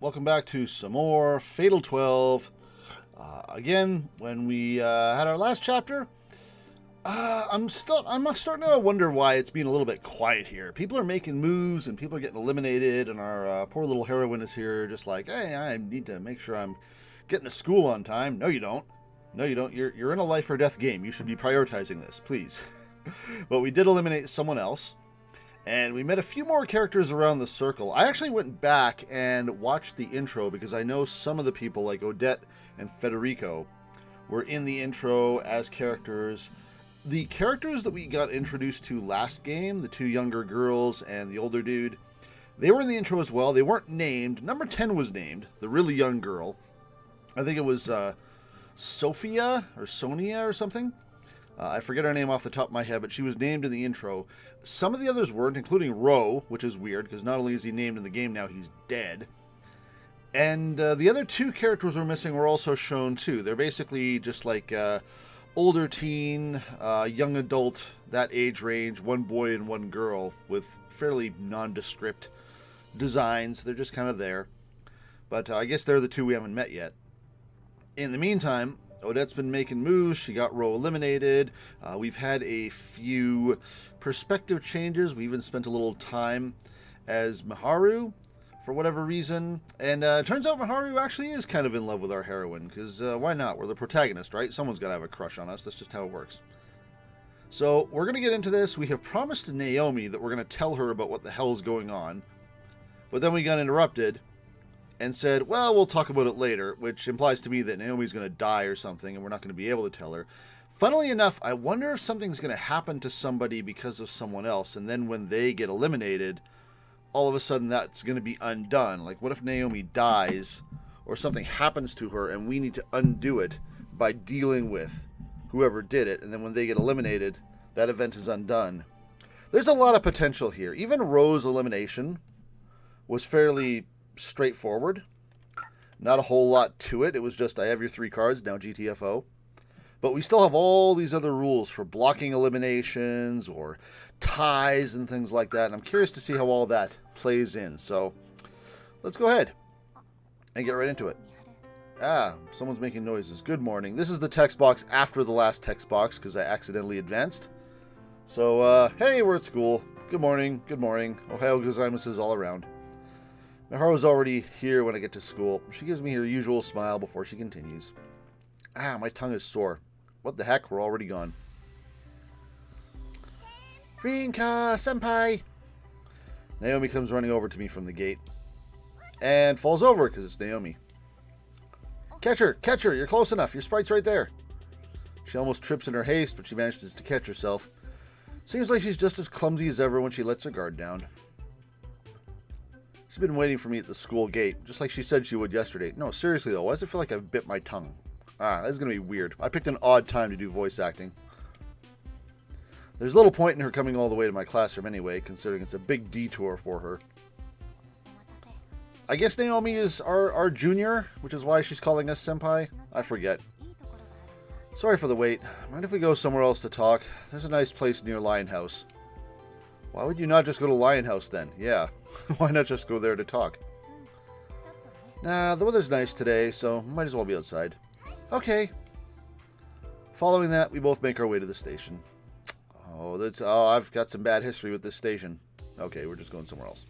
welcome back to some more Fatal 12. Again, when we had our last chapter, I'm starting to wonder why it's being a little bit quiet here. People are making moves and people are getting eliminated, and our poor little heroine is here just like, hey, I need to make sure I'm getting to school on time. No, you don't. No, you don't. You're in a life or death game. You should be prioritizing this, please. But we did eliminate someone else. And we met a few more characters around the circle. I actually went back and watched the intro because I know some of the people, like Odette and Federico, were in the intro as characters. The characters that we got introduced to last game, the two younger girls and the older dude, they were in the intro as well. They weren't named. Number 10 was named, the really young girl. I think it was Sophia or Sonia or something. I forget her name off the top of my head, but she was named in the intro. Some of the others weren't, including Ro, which is weird, because not only is he named in the game now, he's dead. And the other two characters we're missing were also shown, too. They're basically just like older teen, young adult, that age range, one boy and one girl, with fairly nondescript designs. They're just kind of there. But I guess they're the two we haven't met yet. In the meantime, Odette's been making moves. She got Ro eliminated. We've had a few perspective changes. We even spent a little time as Miharu for whatever reason. And it turns out Miharu actually is kind of in love with our heroine. Because why not? We're the protagonist, right? Someone's got to have a crush on us. That's just how it works. So we're going to get into this. We have promised Naomi that we're going to tell her about what the hell's going on. But then we got interrupted and said, well, we'll talk about it later, which implies to me that Naomi's going to die or something, and we're not going to be able to tell her. Funnily enough, I wonder if something's going to happen to somebody because of someone else, and then when they get eliminated, all of a sudden that's going to be undone. Like, what if Naomi dies, or something happens to her, and we need to undo it by dealing with whoever did it, and then when they get eliminated, that event is undone. There's a lot of potential here. Even Ro's elimination was fairly straightforward. Not a whole lot to it. It was just, I have your 3 cards, now GTFO. But we still have all these other rules for blocking eliminations or ties and things like that. And I'm curious to see how all that plays in. So let's go ahead and get right into it. Someone's making noises. Good morning. This is the text box after the last text box because I accidentally advanced. So, hey, we're at school. Good morning. Good morning. Ohio gozaimasu all around. Miharu's already here when I get to school. She gives me her usual smile before she continues. My tongue is sore. What the heck? We're already gone. Rinka, senpai! Naomi comes running over to me from the gate. And falls over because it's Naomi. Catch her! Catch her! You're close enough. Your sprite's right there. She almost trips in her haste, but she manages to catch herself. Seems like she's just as clumsy as ever when she lets her guard down. She's been waiting for me at the school gate, just like she said she would yesterday. No, seriously though, why does it feel like I've bit my tongue? This is going to be weird. I picked an odd time to do voice acting. There's little point in her coming all the way to my classroom anyway, considering it's a big detour for her. I guess Naomi is our junior, which is why she's calling us senpai. I forget. Sorry for the wait. Mind if we go somewhere else to talk? There's a nice place near Lion House. Why would you not just go to Lion House then? Yeah. Why not just go there to talk? Nah, the weather's nice today, so might as well be outside. Okay. Following that, we both make our way to the station. I've got some bad history with this station. Okay, we're just going somewhere else.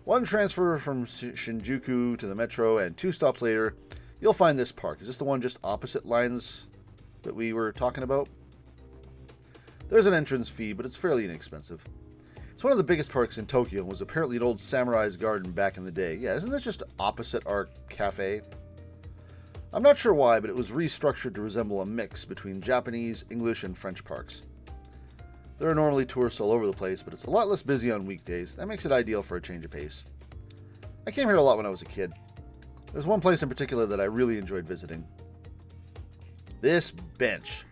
One transfer from Shinjuku to the metro, and 2 stops later, you'll find this park. Is this the one just opposite lines that we were talking about? There's an entrance fee, but it's fairly inexpensive. It's one of the biggest parks in Tokyo and was apparently an old samurai's garden back in the day. Yeah, isn't this just opposite our cafe? I'm not sure why, but it was restructured to resemble a mix between Japanese, English, and French parks. There are normally tourists all over the place, but it's a lot less busy on weekdays. That makes it ideal for a change of pace. I came here a lot when I was a kid. There's one place in particular that I really enjoyed visiting. This bench.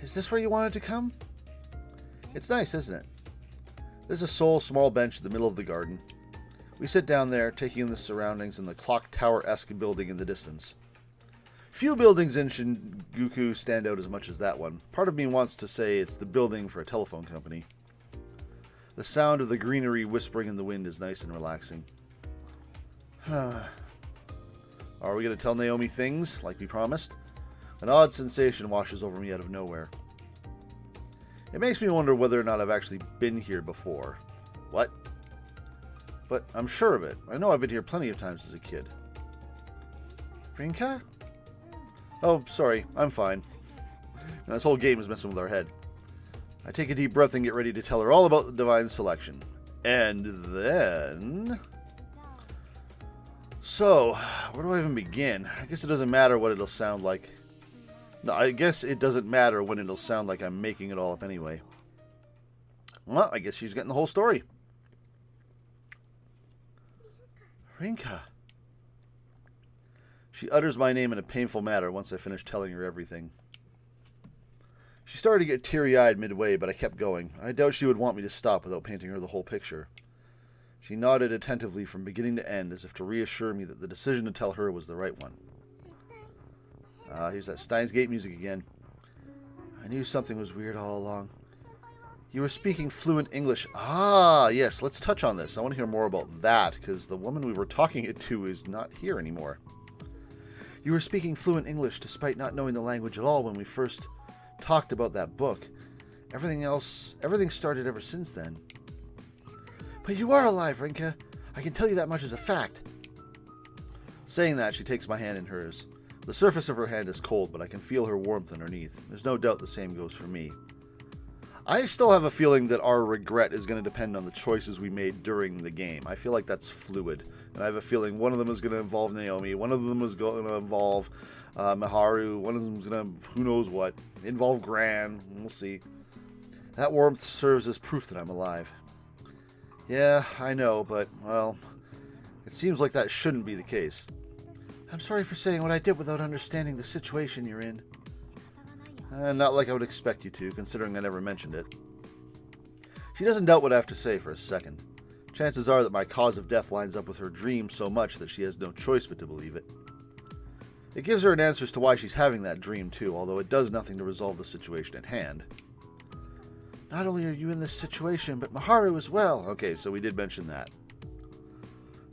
Is this where you wanted to come? It's nice, isn't it? There's a small bench in the middle of the garden. We sit down there, taking in the surroundings and the clock tower-esque building in the distance. Few buildings in Shinjuku stand out as much as that one. Part of me wants to say it's the building for a telephone company. The sound of the greenery whispering in the wind is nice and relaxing. Are we going to tell Naomi things, like we promised? An odd sensation washes over me out of nowhere. It makes me wonder whether or not I've actually been here before. What? But I'm sure of it. I know I've been here plenty of times as a kid. Rinka? Oh, sorry. I'm fine. Now, this whole game is messing with our head. I take a deep breath and get ready to tell her all about the divine selection. And then... So, where do I even begin? I guess it doesn't matter what it'll sound like. No, I guess it doesn't matter when it'll sound like I'm making it all up anyway. Well, I guess she's getting the whole story. Rinka. She utters my name in a painful manner once I finish telling her everything. She started to get teary-eyed midway, but I kept going. I doubt she would want me to stop without painting her the whole picture. She nodded attentively from beginning to end, as if to reassure me that the decision to tell her was the right one. Here's that Steins Gate music again. I knew something was weird all along. You were speaking fluent English. Ah, yes, let's touch on this. I want to hear more about that, because the woman we were talking it to is not here anymore. You were speaking fluent English despite not knowing the language at all when we first talked about that book. Everything started ever since then. But you are alive, Rinka. I can tell you that much as a fact. Saying that, she takes my hand in hers. The surface of her hand is cold, but I can feel her warmth underneath. There's no doubt the same goes for me. I still have a feeling that our regret is going to depend on the choices we made during the game. I feel like that's fluid. And I have a feeling one of them is going to involve Naomi, one of them is going to involve Miharu, one of them is going to, who knows what, involve Gran. We'll see. That warmth serves as proof that I'm alive. Yeah, I know, but, well, it seems like that shouldn't be the case. I'm sorry for saying what I did without understanding the situation you're in. Not like I would expect you to, considering I never mentioned it. She doesn't doubt what I have to say for a second. Chances are that my cause of death lines up with her dream so much that she has no choice but to believe it. It gives her an answer as to why she's having that dream too, although it does nothing to resolve the situation at hand. Not only are you in this situation, but Miharu as well. Okay, so we did mention that.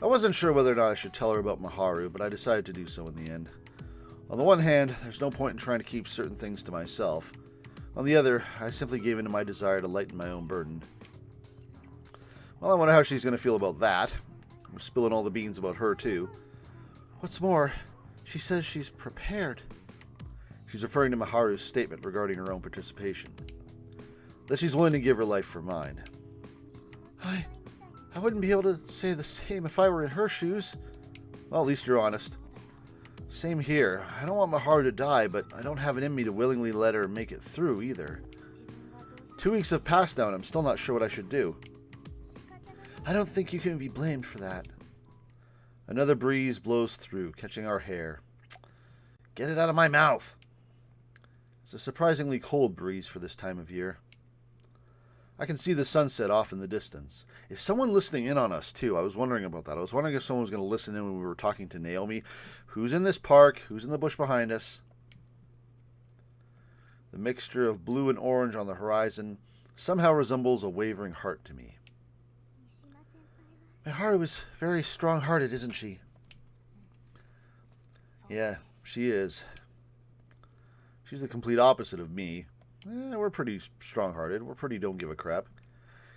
I wasn't sure whether or not I should tell her about Miharu, but I decided to do so in the end. On the one hand, there's no point in trying to keep certain things to myself. On the other, I simply gave in to my desire to lighten my own burden. Well, I wonder how she's going to feel about that. I'm spilling all the beans about her, too. What's more, she says she's prepared. She's referring to Miharu's statement regarding her own participation. That she's willing to give her life for mine. I wouldn't be able to say the same if I were in her shoes. Well, at least you're honest. Same here. I don't want Miharu to die, but I don't have it in me to willingly let her make it through either. 2 weeks have passed now and I'm still not sure what I should do. I don't think you can be blamed for that. Another breeze blows through, catching our hair. Get it out of my mouth! It's a surprisingly cold breeze for this time of year. I can see the sunset off in the distance. Is someone listening in on us, too? I was wondering about that. I was wondering if someone was going to listen in when we were talking to Naomi. Who's in this park? Who's in the bush behind us? The mixture of blue and orange on the horizon somehow resembles a wavering heart to me. Miharu is very strong-hearted, isn't she? Yeah, she is. She's the complete opposite of me. We're pretty strong-hearted. We're pretty don't give a crap.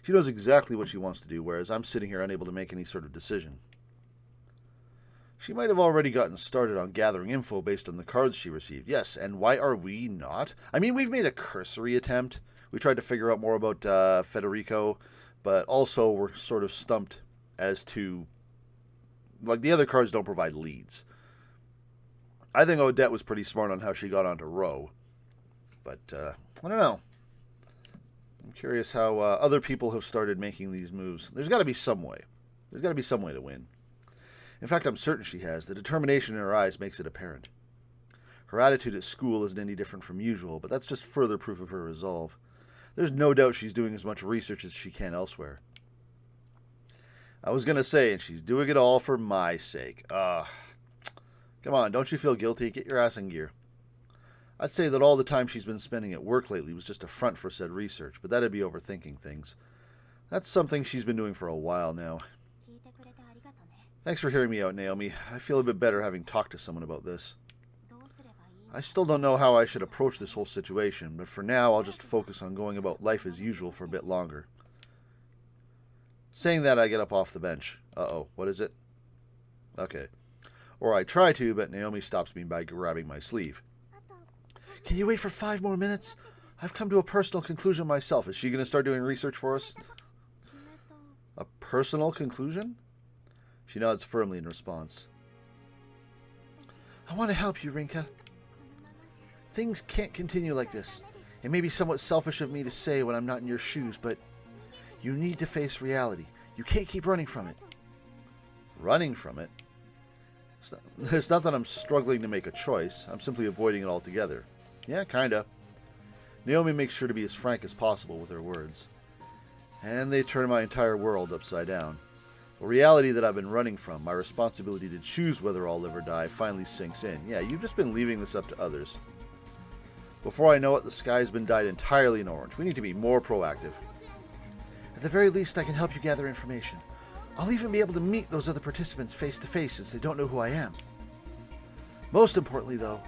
She knows exactly what she wants to do, whereas I'm sitting here unable to make any sort of decision. She might have already gotten started on gathering info based on the cards she received. Yes, and why are we not? I mean, we've made a cursory attempt. We tried to figure out more about Federico, but also we're sort of stumped as to... Like, the other cards don't provide leads. I think Odette was pretty smart on how she got onto Roe. But, I don't know. I'm curious how other people have started making these moves. There's got to be some way. There's got to be some way to win. In fact, I'm certain she has. The determination in her eyes makes it apparent. Her attitude at school isn't any different from usual, but that's just further proof of her resolve. There's no doubt she's doing as much research as she can elsewhere. I was going to say, and she's doing it all for my sake. Come on, don't you feel guilty? Get your ass in gear. I'd say that all the time she's been spending at work lately was just a front for said research, but that'd be overthinking things. That's something she's been doing for a while now. Thanks for hearing me out, Naomi. I feel a bit better having talked to someone about this. I still don't know how I should approach this whole situation, but for now I'll just focus on going about life as usual for a bit longer. Saying that, I get up off the bench. Uh-oh, what is it? Okay. Or I try to, but Naomi stops me by grabbing my sleeve. Can you wait for 5 more minutes? I've come to a personal conclusion myself. Is she going to start doing research for us? A personal conclusion? She nods firmly in response. I want to help you, Rinka. Things can't continue like this. It may be somewhat selfish of me to say when I'm not in your shoes, but you need to face reality. You can't keep running from it. Running from it? It's not that I'm struggling to make a choice. I'm simply avoiding it altogether. Yeah, kinda. Naomi makes sure to be as frank as possible with her words. And they turn my entire world upside down. The reality that I've been running from, my responsibility to choose whether I'll live or die, finally sinks in. Yeah, you've just been leaving this up to others. Before I know it, the sky's been dyed entirely in orange. We need to be more proactive. At the very least, I can help you gather information. I'll even be able to meet those other participants face to face since they don't know who I am. Most importantly, though,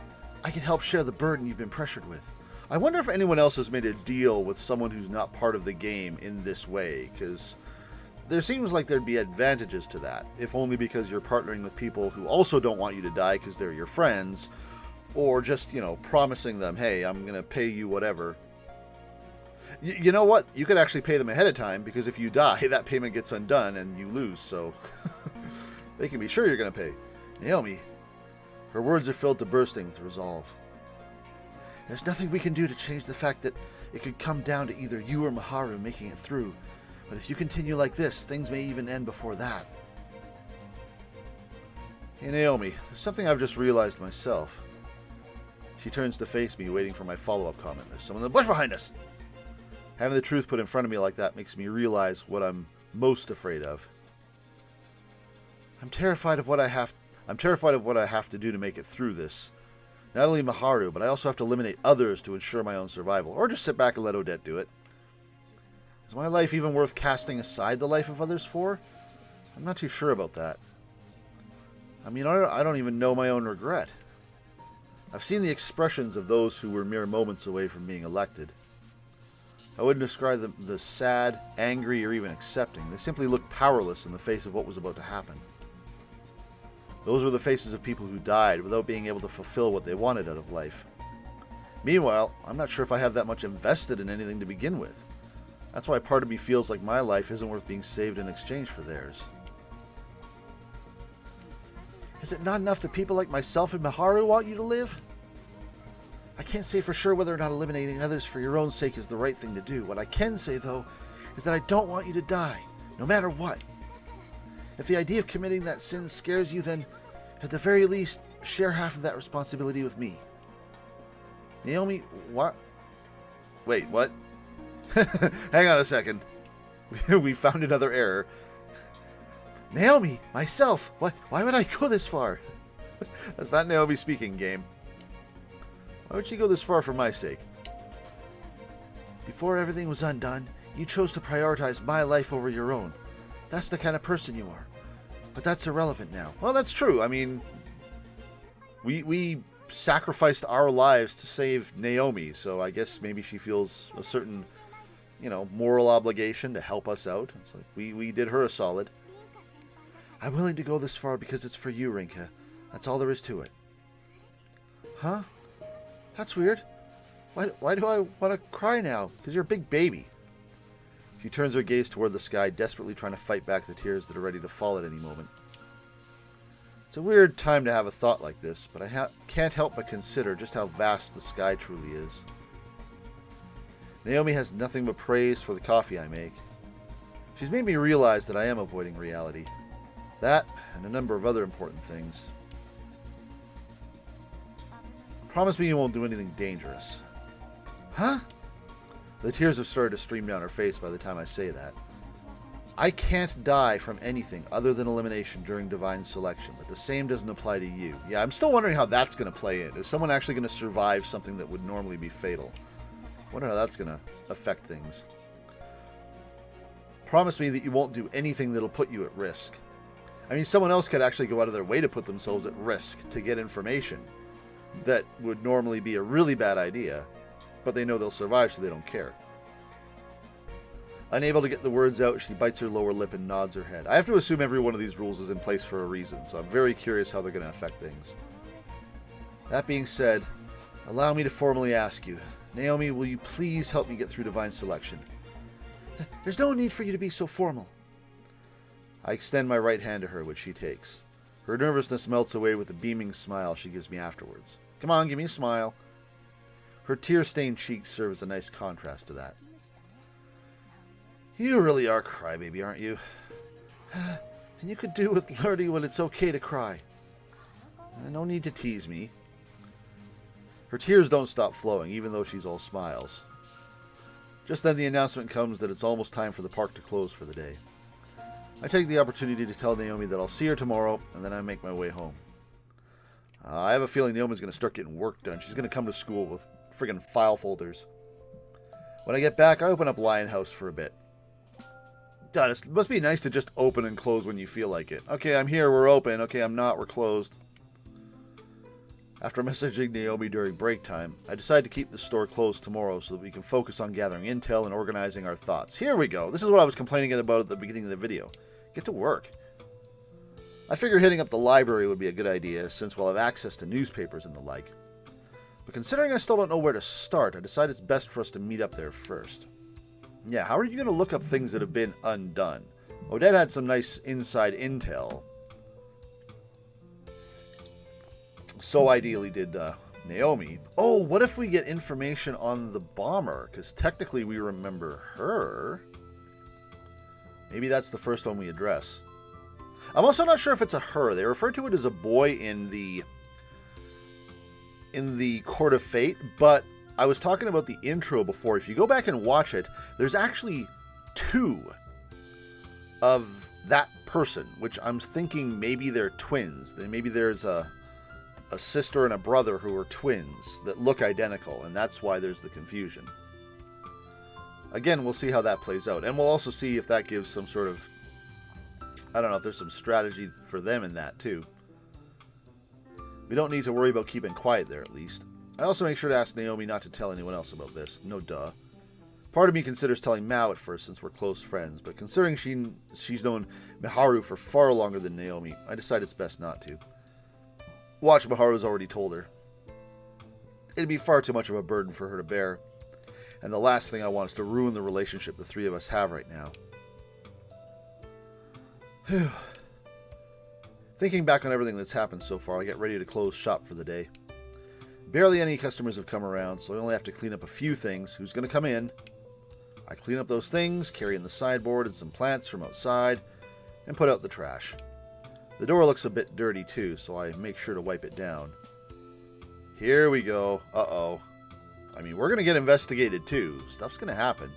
I can help share the burden you've been pressured with. I wonder if anyone else has made a deal with someone who's not part of the game in this way, because there seems like there'd be advantages to that, if only because you're partnering with people who also don't want you to die because they're your friends, or just, promising them, hey, I'm going to pay you whatever. You know what? You could actually pay them ahead of time, because if you die, that payment gets undone and you lose, so they can be sure you're going to pay. Naomi, her words are filled to bursting with resolve. There's nothing we can do to change the fact that it could come down to either you or Maharu making it through, but if you continue like this, things may even end before that. Hey Naomi, there's something I've just realized myself. She turns to face me, waiting for my follow-up comment. There's someone in the bush behind us! Having the truth put in front of me like that makes me realize what I'm most afraid of. I'm terrified of what I have to do to make it through this. Not only Maharu, but I also have to eliminate others to ensure my own survival, or just sit back and let Odette do it. Is my life even worth casting aside the life of others for? I'm not too sure about that. I mean, I don't even know my own regret. I've seen the expressions of those who were mere moments away from being elected. I wouldn't describe them as sad, angry, or even accepting. They simply looked powerless in the face of what was about to happen. Those were the faces of people who died without being able to fulfill what they wanted out of life. Meanwhile, I'm not sure if I have that much invested in anything to begin with. That's why part of me feels like my life isn't worth being saved in exchange for theirs. Is it not enough that people like myself and Maharu want you to live? I can't say for sure whether or not eliminating others for your own sake is the right thing to do. What I can say, though, is that I don't want you to die, no matter what. If the idea of committing that sin scares you, then, at the very least, share half of that responsibility with me. Naomi, what? Wait, what? Hang on a second. We found another error. Naomi, myself, why would I go this far? That's not Naomi speaking, game. Why would she go this far for my sake? Before everything was undone, you chose to prioritize my life over your own. That's the kind of person you are. But that's irrelevant now. Well, that's true. I mean, we sacrificed our lives to save Naomi, so I guess maybe she feels a certain, moral obligation to help us out. It's like we did her a solid. I'm willing to go this far because it's for you, Rinka. That's all there is to it. Huh? That's weird. Why do I want to cry now? Because you're a big baby. She turns her gaze toward the sky, desperately trying to fight back the tears that are ready to fall at any moment. It's a weird time to have a thought like this, but I can't help but consider just how vast the sky truly is. Naomi has nothing but praise for the coffee I make. She's made me realize that I am avoiding reality. That, and a number of other important things. Promise me you won't do anything dangerous. Huh? The tears have started to stream down her face by the time I say that. I can't die from anything other than elimination during divine selection, but the same doesn't apply to you. Yeah, I'm still wondering how that's going to play in. Is someone actually going to survive something that would normally be fatal? I wonder how that's going to affect things. Promise me that you won't do anything that'll put you at risk. I mean, someone else could actually go out of their way to put themselves at risk to get information that would normally be a really bad idea, but they know they'll survive, so they don't care. Unable to get the words out, she bites her lower lip and nods her head. I have to assume every one of these rules is in place for a reason, so I'm very curious how they're going to affect things. That being said, allow me to formally ask you, Naomi, will you please help me get through Divine Selection? There's no need for you to be so formal. I extend my right hand to her, which she takes. Her nervousness melts away with the beaming smile she gives me afterwards. Come on, give me a smile. Her tear-stained cheeks serve as a nice contrast to that. You really are crybaby, aren't you? And you could do with learning when it's okay to cry. No need to tease me. Her tears don't stop flowing, even though she's all smiles. Just then the announcement comes that it's almost time for the park to close for the day. I take the opportunity to tell Naomi that I'll see her tomorrow, and then I make my way home. I have a feeling Naomi's going to start getting work done. She's going to come to school with friggin' file folders. When I get back, I open up Lionhouse for a bit. God, it must be nice to just open and close when you feel like it. Okay, I'm here, we're open. Okay, I'm not, we're closed. After messaging Naomi during break time, I decide to keep the store closed tomorrow so that we can focus on gathering intel and organizing our thoughts. Here we go. This is what I was complaining about at the beginning of the video. Get to work. I figured hitting up the library would be a good idea, since we'll have access to newspapers and the like. But considering I still don't know where to start, I decide it's best for us to meet up there first. Yeah, how are you going to look up things that have been undone? Odette had some nice inside intel. So ideally did Naomi. Oh, what if we get information on the bomber? Because technically we remember her. Maybe that's the first one we address. I'm also not sure if it's a her. They refer to it as a boy in the Court of Fate, but I was talking about the intro before. If you go back and watch it, there's actually two of that person, which I'm thinking maybe they're twins. Maybe there's a sister and a brother who are twins that look identical, and that's why there's the confusion. Again, we'll see how that plays out, and we'll also see if that gives some sort of, I don't know, if there's some strategy for them in that too. We don't need to worry about keeping quiet there, at least. I also make sure to ask Naomi not to tell anyone else about this. No duh. Part of me considers telling Mao at first, since we're close friends, but considering she's known Miharu for far longer than Naomi, I decide it's best not to. Watch Miharu's already told her. It'd be far too much of a burden for her to bear, and the last thing I want is to ruin the relationship the three of us have right now. Whew. Thinking back on everything that's happened so far, I get ready to close shop for the day. Barely any customers have come around, so I only have to clean up a few things. Who's going to come in? I clean up those things, carry in the sideboard and some plants from outside, and put out the trash. The door looks a bit dirty too, so I make sure to wipe it down. Here we go. Uh-oh. I mean, we're going to get investigated too. Stuff's going to happen.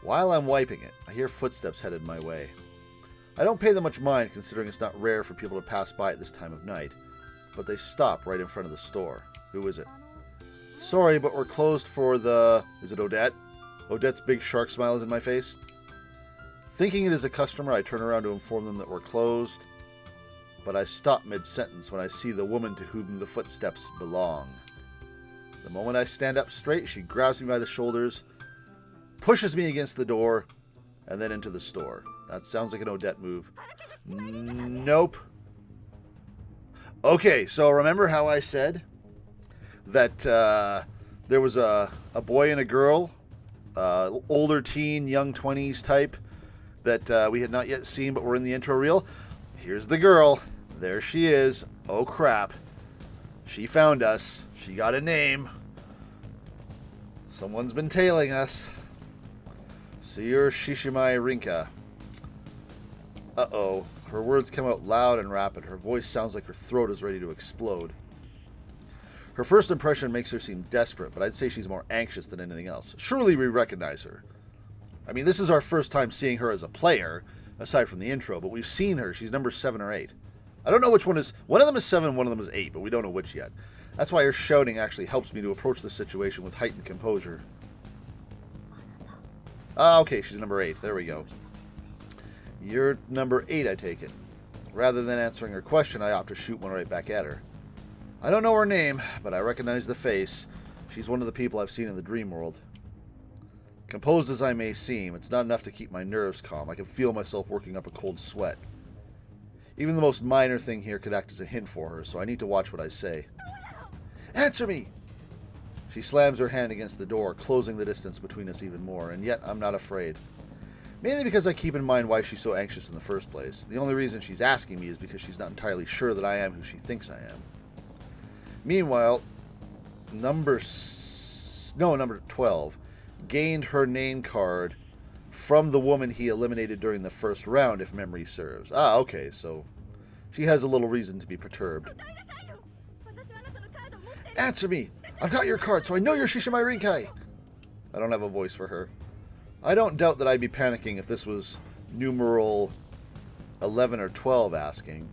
While I'm wiping it, I hear footsteps headed my way. I don't pay them much mind, considering it's not rare for people to pass by at this time of night, but they stop right in front of the store. Who is it? Sorry, but we're closed for the... Is it Odette? Odette's big shark smile is in my face. Thinking it is a customer, I turn around to inform them that we're closed, but I stop mid-sentence when I see the woman to whom the footsteps belong. The moment I stand up straight, she grabs me by the shoulders, pushes me against the door, and then into the store. That sounds like an Odette move. Nope. Okay, so remember how I said that there was a boy and a girl, older teen, young 20s type, that we had not yet seen but were in the intro reel? Here's the girl. There she is. Oh crap. She found us. She got a name. Someone's been tailing us. Suyur Shishimai Rinka. Uh-oh. Her words come out loud and rapid. Her voice sounds like her throat is ready to explode. Her first impression makes her seem desperate, but I'd say she's more anxious than anything else. Surely we recognize her. I mean, this is our first time seeing her as a player, aside from the intro, but we've seen her. She's number 7 or 8. I don't know which one is... One of them is 7, one of them is 8, but we don't know which yet. That's why her shouting actually helps me to approach the situation with heightened composure. Ah, okay, she's number 8. There we go. You're number 8, I take it. Rather than answering her question, I opt to shoot one right back at her. I don't know her name, but I recognize the face. She's one of the people I've seen in the dream world. Composed as I may seem, it's not enough to keep my nerves calm. I can feel myself working up a cold sweat. Even the most minor thing here could act as a hint for her, so I need to watch what I say. Answer me! She slams her hand against the door, closing the distance between us even more, and yet I'm not afraid. Mainly because I keep in mind why she's so anxious in the first place. The only reason she's asking me is because she's not entirely sure that I am who she thinks I am. Meanwhile, number 12 gained her name card from the woman he eliminated during the first round, if memory serves. Ah, okay, so she has a little reason to be perturbed. Answer me! I've got your card, so I know you're Shishimai Rinkai! I don't have a voice for her. I don't doubt that I'd be panicking if this was numeral 11 or 12 asking.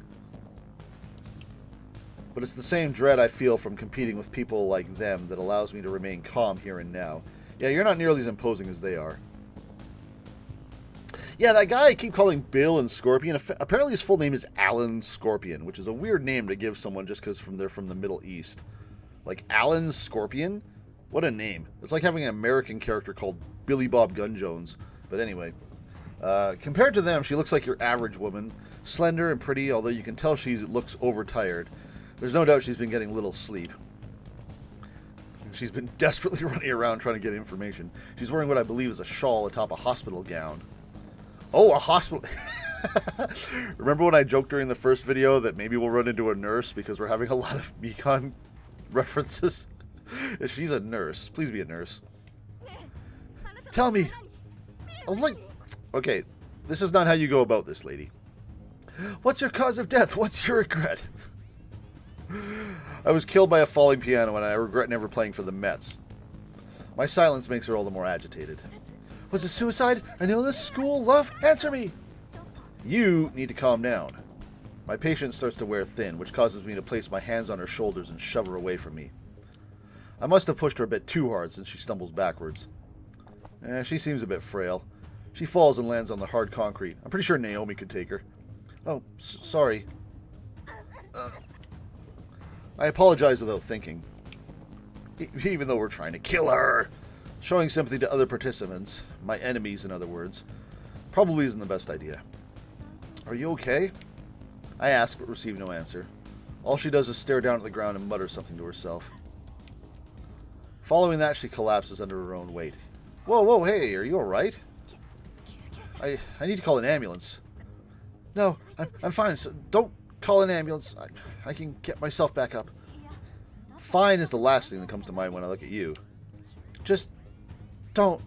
But it's the same dread I feel from competing with people like them that allows me to remain calm here and now. Yeah, you're not nearly as imposing as they are. Yeah, that guy I keep calling Bill and Scorpion, apparently his full name is Alan Scorpion, which is a weird name to give someone just because they're from the Middle East. Like, Alan Scorpion? What a name. It's like having an American character called Billy Bob Gun Jones. But anyway, compared to them, she looks like your average woman. Slender and pretty, although you can tell she looks overtired. There's no doubt she's been getting little sleep. She's been desperately running around trying to get information. She's wearing what I believe is a shawl atop a hospital gown. Oh, a hospital... Remember when I joked during the first video that maybe we'll run into a nurse because we're having a lot of Mekon references? If she's a nurse, please be a nurse. Tell me. I was like, okay, this is not how you go about this, lady. What's your cause of death? What's your regret? I was killed by a falling piano and I regret never playing for the Mets. My silence makes her all the more agitated. Was it suicide? An illness? School? Love? Answer me! You need to calm down. My patience starts to wear thin, which causes me to place my hands on her shoulders and shove her away from me. I must have pushed her a bit too hard since she stumbles backwards. She seems a bit frail. She falls and lands on the hard concrete. I'm pretty sure Naomi could take her. Oh, sorry. I apologize without thinking. Even though we're trying to kill her. Showing sympathy to other participants, my enemies in other words, probably isn't the best idea. Are you okay? I ask but receive no answer. All she does is stare down at the ground and mutter something to herself. Following that, she collapses under her own weight. Whoa, hey, are you alright? I need to call an ambulance. No, I'm fine, so don't call an ambulance. I can get myself back up. Fine is the last thing that comes to mind when I look at you. Just don't.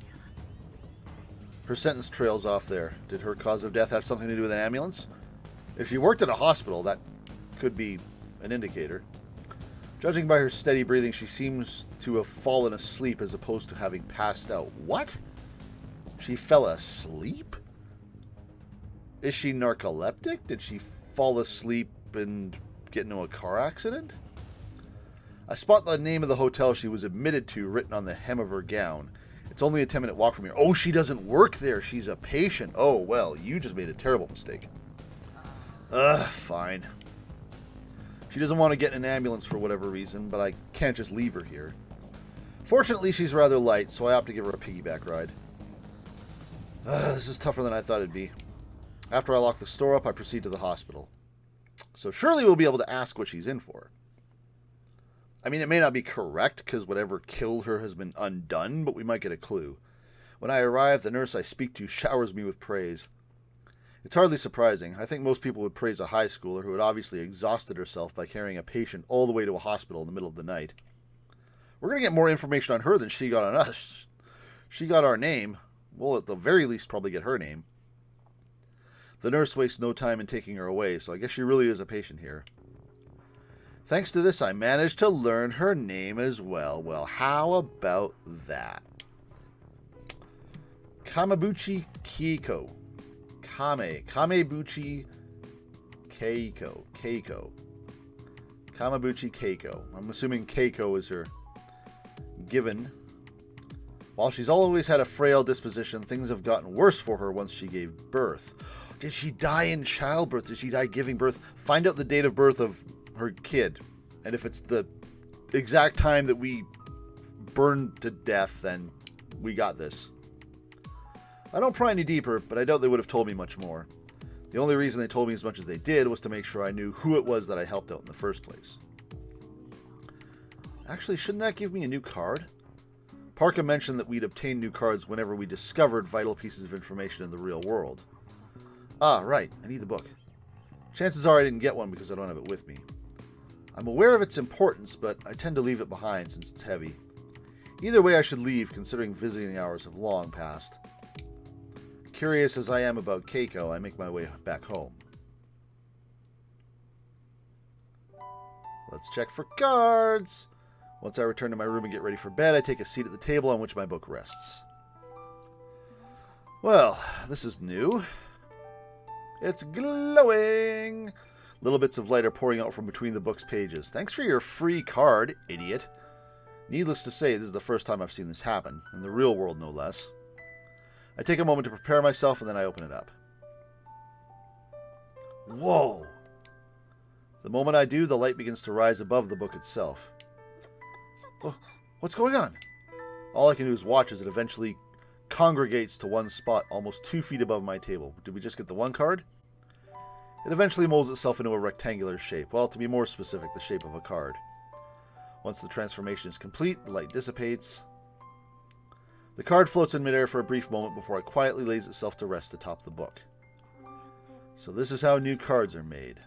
Her sentence trails off there. Did her cause of death have something to do with an ambulance? If she worked at a hospital, that could be an indicator. Judging by her steady breathing, she seems to have fallen asleep as opposed to having passed out. What? She fell asleep? Is she narcoleptic? Did she fall asleep and get into a car accident? I spot the name of the hotel she was admitted to written on the hem of her gown. It's only a 10-minute walk from here. Oh, she doesn't work there. She's a patient. Oh, well, you just made a terrible mistake. Fine. She doesn't want to get in an ambulance for whatever reason, but I can't just leave her here. Fortunately, she's rather light, so I opt to give her a piggyback ride. This is tougher than I thought it'd be. After I lock the store up, I proceed to the hospital. So surely we'll be able to ask what she's in for. I mean, it may not be correct, because whatever killed her has been undone, but we might get a clue. When I arrive, the nurse I speak to showers me with praise. It's hardly surprising. I think most people would praise a high schooler who had obviously exhausted herself by carrying a patient all the way to a hospital in the middle of the night. We're going to get more information on her than she got on us. She got our name. We'll at the very least probably get her name. The nurse wastes no time in taking her away, so I guess she really is a patient here. Thanks to this, I managed to learn her name as well. Well, how about that? Kamebuchi Keiko. Kamebuchi Keiko. Kamebuchi Keiko. I'm assuming Keiko is her given. While she's always had a frail disposition, things have gotten worse for her once she gave birth. Did she die in childbirth? Did she die giving birth? Find out the date of birth of her kid. And if it's the exact time that we burned to death, then we got this. I don't pry any deeper, but I doubt they would have told me much more. The only reason they told me as much as they did was to make sure I knew who it was that I helped out in the first place. Actually, shouldn't that give me a new card? Parka mentioned that we'd obtain new cards whenever we discovered vital pieces of information in the real world. Ah, right. I need the book. Chances are I didn't get one because I don't have it with me. I'm aware of its importance, but I tend to leave it behind since it's heavy. Either way, I should leave, considering visiting hours have long passed. Curious as I am about Keiko, I make my way back home. Let's check for cards. Once I return to my room and get ready for bed, I take a seat at the table on which my book rests. Well, this is new. It's glowing! Little bits of light are pouring out from between the book's pages. Thanks for your free card, idiot. Needless to say, this is the first time I've seen this happen, in the real world no less. I take a moment to prepare myself and then I open it up. Whoa! The moment I do, the light begins to rise above the book itself. Oh, what's going on? All I can do is watch as it eventually congregates to one spot almost 2 feet above my table. Did we just get the one card? It eventually molds itself into a rectangular shape. Well, to be more specific, the shape of a card. Once the transformation is complete, the light dissipates. The card floats in midair for a brief moment before it quietly lays itself to rest atop the book. So this is how new cards are made.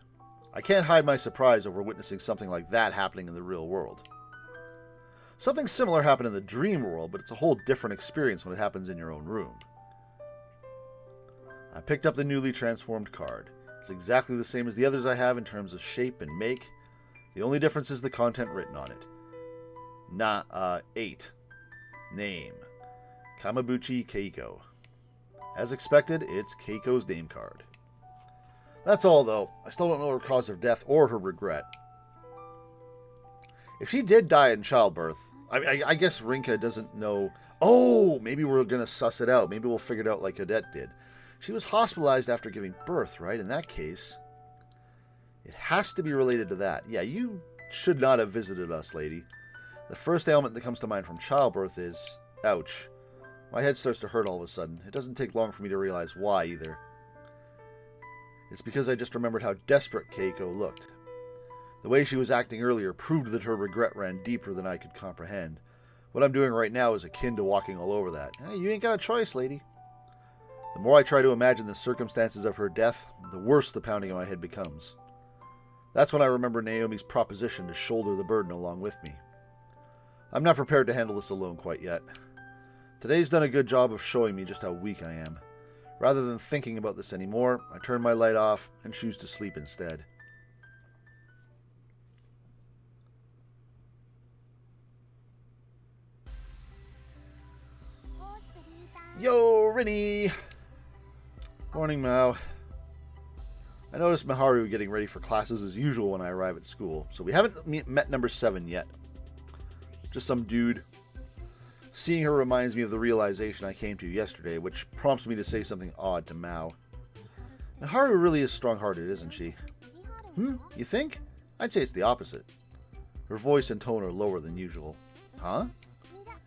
I can't hide my surprise over witnessing something like that happening in the real world. Something similar happened in the dream world, but it's a whole different experience when it happens in your own room. I picked up the newly transformed card. It's exactly the same as the others I have in terms of shape and make. The only difference is the content written on it. 8. Name. Kamabuchi Keiko. As expected, it's Keiko's name card. That's all, though. I still don't know her cause of death or her regret. If she did die in childbirth, I guess Rinka doesn't know. Oh, maybe we're going to suss it out. Maybe we'll figure it out like Odette did. She was hospitalized after giving birth, right? In that case, it has to be related to that. Yeah, you should not have visited us, lady. The first ailment that comes to mind from childbirth is... Ouch. My head starts to hurt all of a sudden. It doesn't take long for me to realize why, either. It's because I just remembered how desperate Keiko looked. The way she was acting earlier proved that her regret ran deeper than I could comprehend. What I'm doing right now is akin to walking all over that. Hey, you ain't got a choice, lady. The more I try to imagine the circumstances of her death, the worse the pounding in my head becomes. That's when I remember Naomi's proposition to shoulder the burden along with me. I'm not prepared to handle this alone quite yet. Today's done a good job of showing me just how weak I am. Rather than thinking about this anymore, I turn my light off and choose to sleep instead. Yo, Rinny! Morning, Mao. I noticed Miharu getting ready for classes as usual when I arrive at school, so we haven't met number 7 yet. Just some dude. Seeing her reminds me of the realization I came to yesterday, which prompts me to say something odd to Mao. Miharu really is strong-hearted, isn't she? You think? I'd say it's the opposite. Her voice and tone are lower than usual. Huh?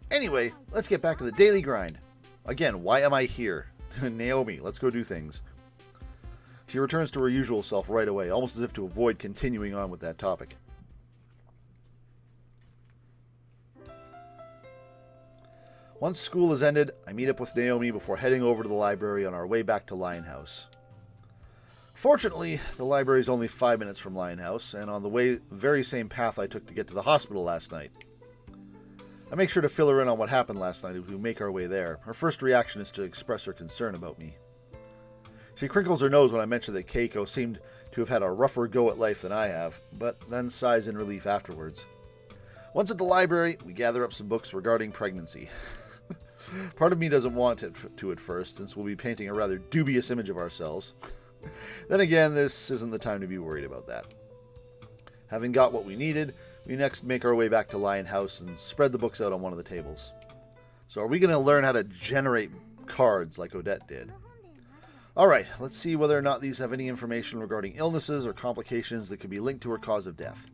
Anyway, let's get back to the daily grind. Again, why am I here? Naomi, let's go do things. She returns to her usual self right away, almost as if to avoid continuing on with that topic. Once school is ended, I meet up with Naomi before heading over to the library on our way back to Lionhouse. Fortunately, the library is only 5 minutes from Lionhouse, and on the very same path I took to get to the hospital last night. I make sure to fill her in on what happened last night as we make our way there. Her first reaction is to express her concern about me. She crinkles her nose when I mention that Keiko seemed to have had a rougher go at life than I have, but then sighs in relief afterwards. Once at the library, we gather up some books regarding pregnancy. Part of me doesn't want it to at first, since we'll be painting a rather dubious image of ourselves. Then again, this isn't the time to be worried about that. Having got what we needed, we next make our way back to Lionhouse and spread the books out on one of the tables. So are we going to learn how to generate cards like Odette did? Alright, let's see whether or not these have any information regarding illnesses or complications that could be linked to her cause of death.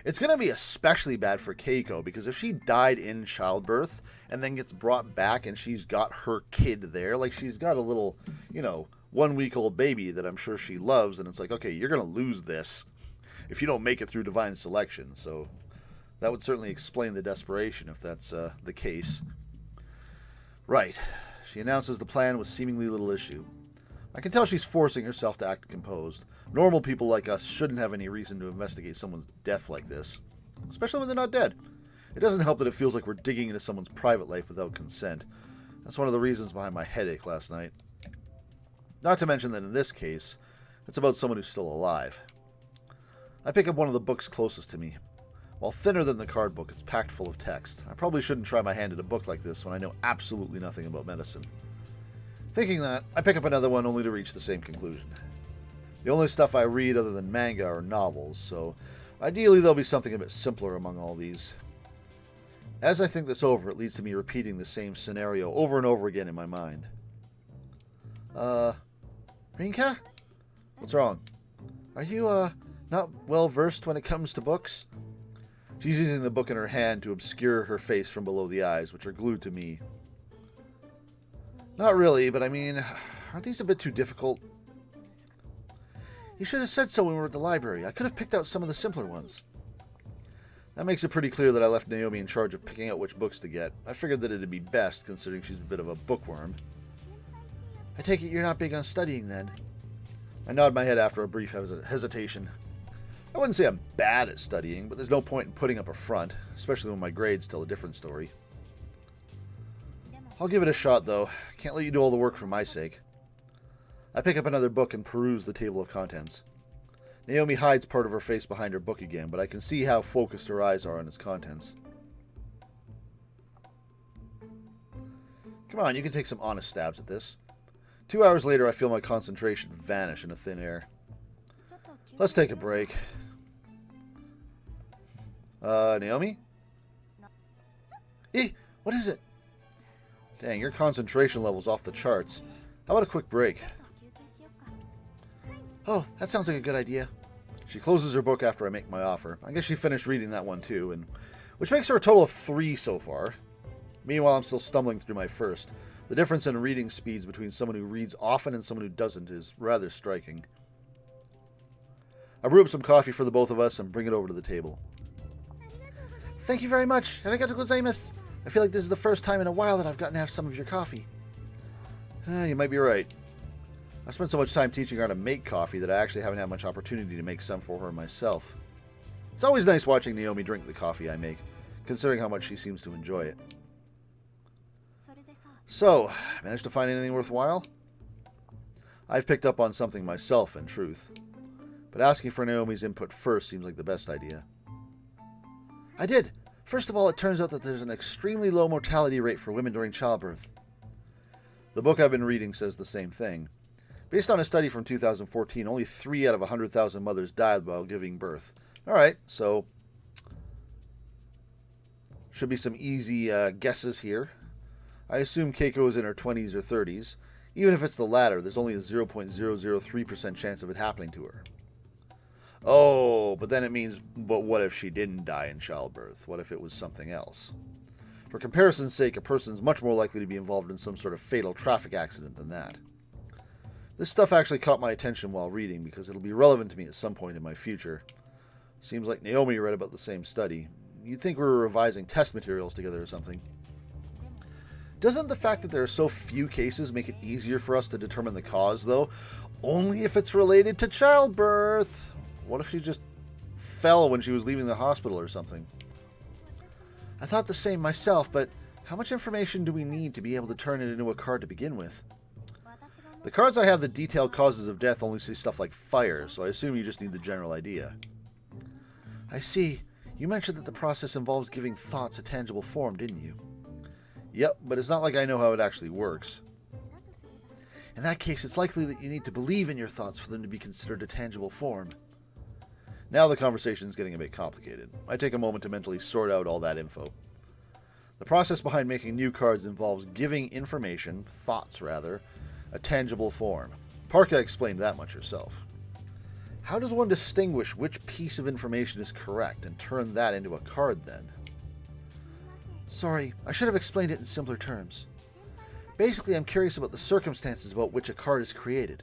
It's going to be especially bad for Keiko, because if she died in childbirth and then gets brought back and she's got her kid there, like she's got a little, 1-week-old baby that I'm sure she loves, and it's like, okay, you're going to lose this if you don't make it through divine selection. So that would certainly explain the desperation if that's the case. Right. She announces the plan with seemingly little issue. I can tell she's forcing herself to act composed. Normal people like us shouldn't have any reason to investigate someone's death like this, especially when they're not dead. It doesn't help that it feels like we're digging into someone's private life without consent. That's one of the reasons behind my headache last night. Not to mention that in this case, it's about someone who's still alive. I pick up one of the books closest to me. While thinner than the card book, it's packed full of text. I probably shouldn't try my hand at a book like this when I know absolutely nothing about medicine. Thinking that, I pick up another one only to reach the same conclusion. The only stuff I read other than manga are novels, so ideally there'll be something a bit simpler among all these. As I think this over, it leads to me repeating the same scenario over and over again in my mind. Rinka? What's wrong? Are you, not well versed when it comes to books? She's using the book in her hand to obscure her face from below the eyes, which are glued to me. Not really, but I mean, aren't these a bit too difficult? You should have said so when we were at the library. I could have picked out some of the simpler ones. That makes it pretty clear that I left Naomi in charge of picking out which books to get. I figured that it'd be best, considering she's a bit of a bookworm. I take it you're not big on studying, then? I nod my head after a brief hesitation. I wouldn't say I'm bad at studying, but there's no point in putting up a front, especially when my grades tell a different story. I'll give it a shot, though. Can't let you do all the work for my sake. I pick up another book and peruse the table of contents. Naomi hides part of her face behind her book again, but I can see how focused her eyes are on its contents. Come on, you can take some honest stabs at this. 2 hours later, I feel my concentration vanish into thin air. Let's take a break. Naomi? What is it? Dang, your concentration level's off the charts. How about a quick break? Oh, that sounds like a good idea. She closes her book after I make my offer. I guess she finished reading that one too, which makes her a total of 3 so far. Meanwhile, I'm still stumbling through my first. The difference in reading speeds between someone who reads often and someone who doesn't is rather striking. I brew up some coffee for the both of us and bring it over to the table. Thank you very much. Arigatou gozaimasu. I feel like this is the first time in a while that I've gotten to have some of your coffee. You might be right. I spent so much time teaching her how to make coffee that I actually haven't had much opportunity to make some for her myself. It's always nice watching Naomi drink the coffee I make, considering how much she seems to enjoy it. So, managed to find anything worthwhile? I've picked up on something myself, in truth. But asking for Naomi's input first seems like the best idea. I did. First of all, it turns out that there's an extremely low mortality rate for women during childbirth. The book I've been reading says the same thing. Based on a study from 2014, only 3 out of 100,000 mothers died while giving birth. Alright, so should be some easy guesses here. I assume Keiko is in her 20s or 30s. Even if it's the latter, there's only a 0.003% chance of it happening to her. Oh, but then it means, but what if she didn't die in childbirth? What if it was something else? For comparison's sake, a person's much more likely to be involved in some sort of fatal traffic accident than that. This stuff actually caught my attention while reading because it'll be relevant to me at some point in my future. Seems like Naomi read about the same study. You'd think we were revising test materials together or something. Doesn't the fact that there are so few cases make it easier for us to determine the cause, though? Only if it's related to childbirth. What if she just fell when she was leaving the hospital or something? I thought the same myself, but how much information do we need to be able to turn it into a card to begin with? The cards I have that detail causes of death only say stuff like fire, so I assume you just need the general idea. I see. You mentioned that the process involves giving thoughts a tangible form, didn't you? Yep, but it's not like I know how it actually works. In that case, it's likely that you need to believe in your thoughts for them to be considered a tangible form. Now the conversation's getting a bit complicated. I take a moment to mentally sort out all that info. The process behind making new cards involves giving information, thoughts rather, a tangible form. Parka explained that much herself. How does one distinguish which piece of information is correct and turn that into a card then? Sorry, I should have explained it in simpler terms. Basically, I'm curious about the circumstances about which a card is created.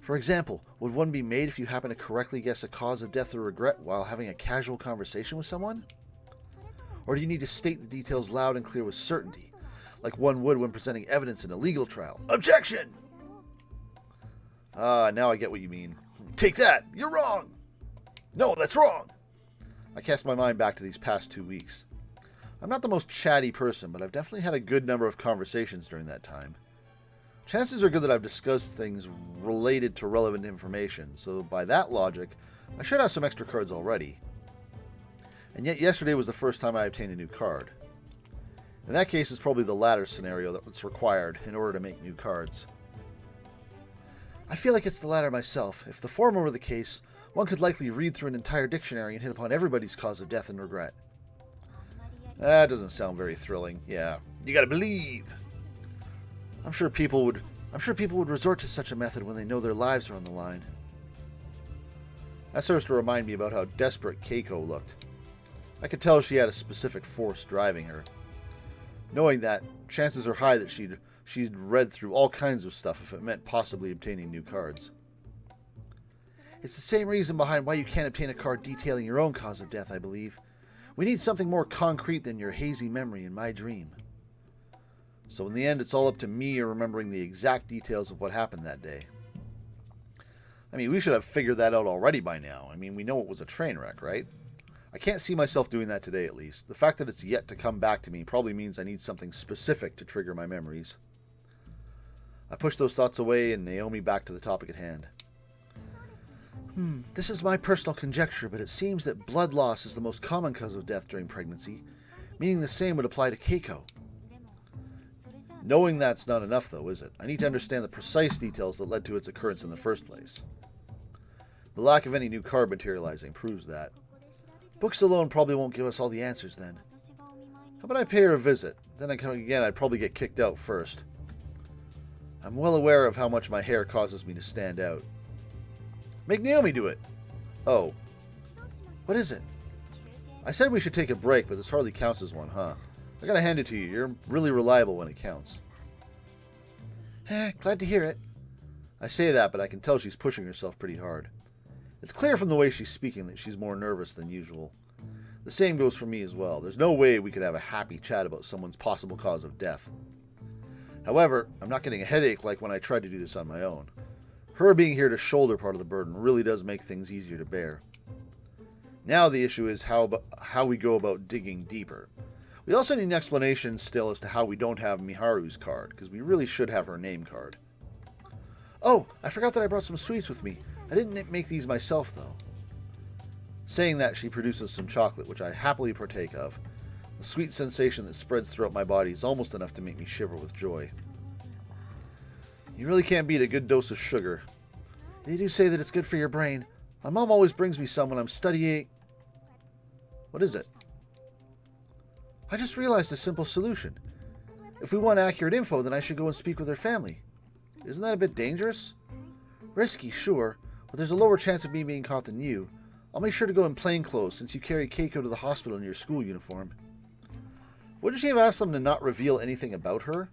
For example, would one be made if you happen to correctly guess a cause of death or regret while having a casual conversation with someone? Or do you need to state the details loud and clear with certainty, like one would when presenting evidence in a legal trial? Objection! Now I get what you mean. Take that! You're wrong! No, that's wrong! I cast my mind back to these past 2 weeks. I'm not the most chatty person, but I've definitely had a good number of conversations during that time. Chances are good that I've discussed things related to relevant information, so by that logic, I should have some extra cards already. And yet yesterday was the first time I obtained a new card. In that case, it's probably the latter scenario that's required in order to make new cards. I feel like it's the latter myself. If the former were the case, one could likely read through an entire dictionary and hit upon everybody's cause of death and regret. That doesn't sound very thrilling. Yeah, you gotta believe. I'm sure people would resort to such a method when they know their lives are on the line. That serves to remind me about how desperate Keiko looked. I could tell she had a specific force driving her. Knowing that, chances are high that she'd read through all kinds of stuff if it meant possibly obtaining new cards. It's the same reason behind why you can't obtain a card detailing your own cause of death, I believe. We need something more concrete than your hazy memory in my dream. So in the end, it's all up to me remembering the exact details of what happened that day. I mean, we should have figured that out already by now. I mean, we know it was a train wreck, right? I can't see myself doing that today, at least. The fact that it's yet to come back to me probably means I need something specific to trigger my memories. I pushed those thoughts away and Naomi back to the topic at hand. This is my personal conjecture, but it seems that blood loss is the most common cause of death during pregnancy, meaning the same would apply to Keiko. Knowing that's not enough, though, is it? I need to understand the precise details that led to its occurrence in the first place. The lack of any new card materializing proves that. Books alone probably won't give us all the answers then. How about I pay her a visit? Then again, I'd probably get kicked out first. I'm well aware of how much my hair causes me to stand out. Make Naomi do it. Oh. What is it? I said we should take a break, but this hardly counts as one, huh? I gotta hand it to you. You're really reliable when it counts. Glad to hear it. I say that, but I can tell she's pushing herself pretty hard. It's clear from the way she's speaking that she's more nervous than usual. The same goes for me as well. There's no way we could have a happy chat about someone's possible cause of death. However, I'm not getting a headache like when I tried to do this on my own. Her being here to shoulder part of the burden really does make things easier to bear. Now the issue is how we go about digging deeper. We also need an explanation still as to how we don't have Miharu's card, because we really should have her name card. Oh, I forgot that I brought some sweets with me. I didn't make these myself, though. Saying that, she produces some chocolate, which I happily partake of. The sweet sensation that spreads throughout my body is almost enough to make me shiver with joy. You really can't beat a good dose of sugar. They do say that it's good for your brain. My mom always brings me some when I'm studying... What is it? I just realized a simple solution. If we want accurate info, then I should go and speak with her family. Isn't that a bit dangerous? Risky, sure, but there's a lower chance of me being caught than you. I'll make sure to go in plain clothes since you carry Keiko to the hospital in your school uniform. Wouldn't she have asked them to not reveal anything about her?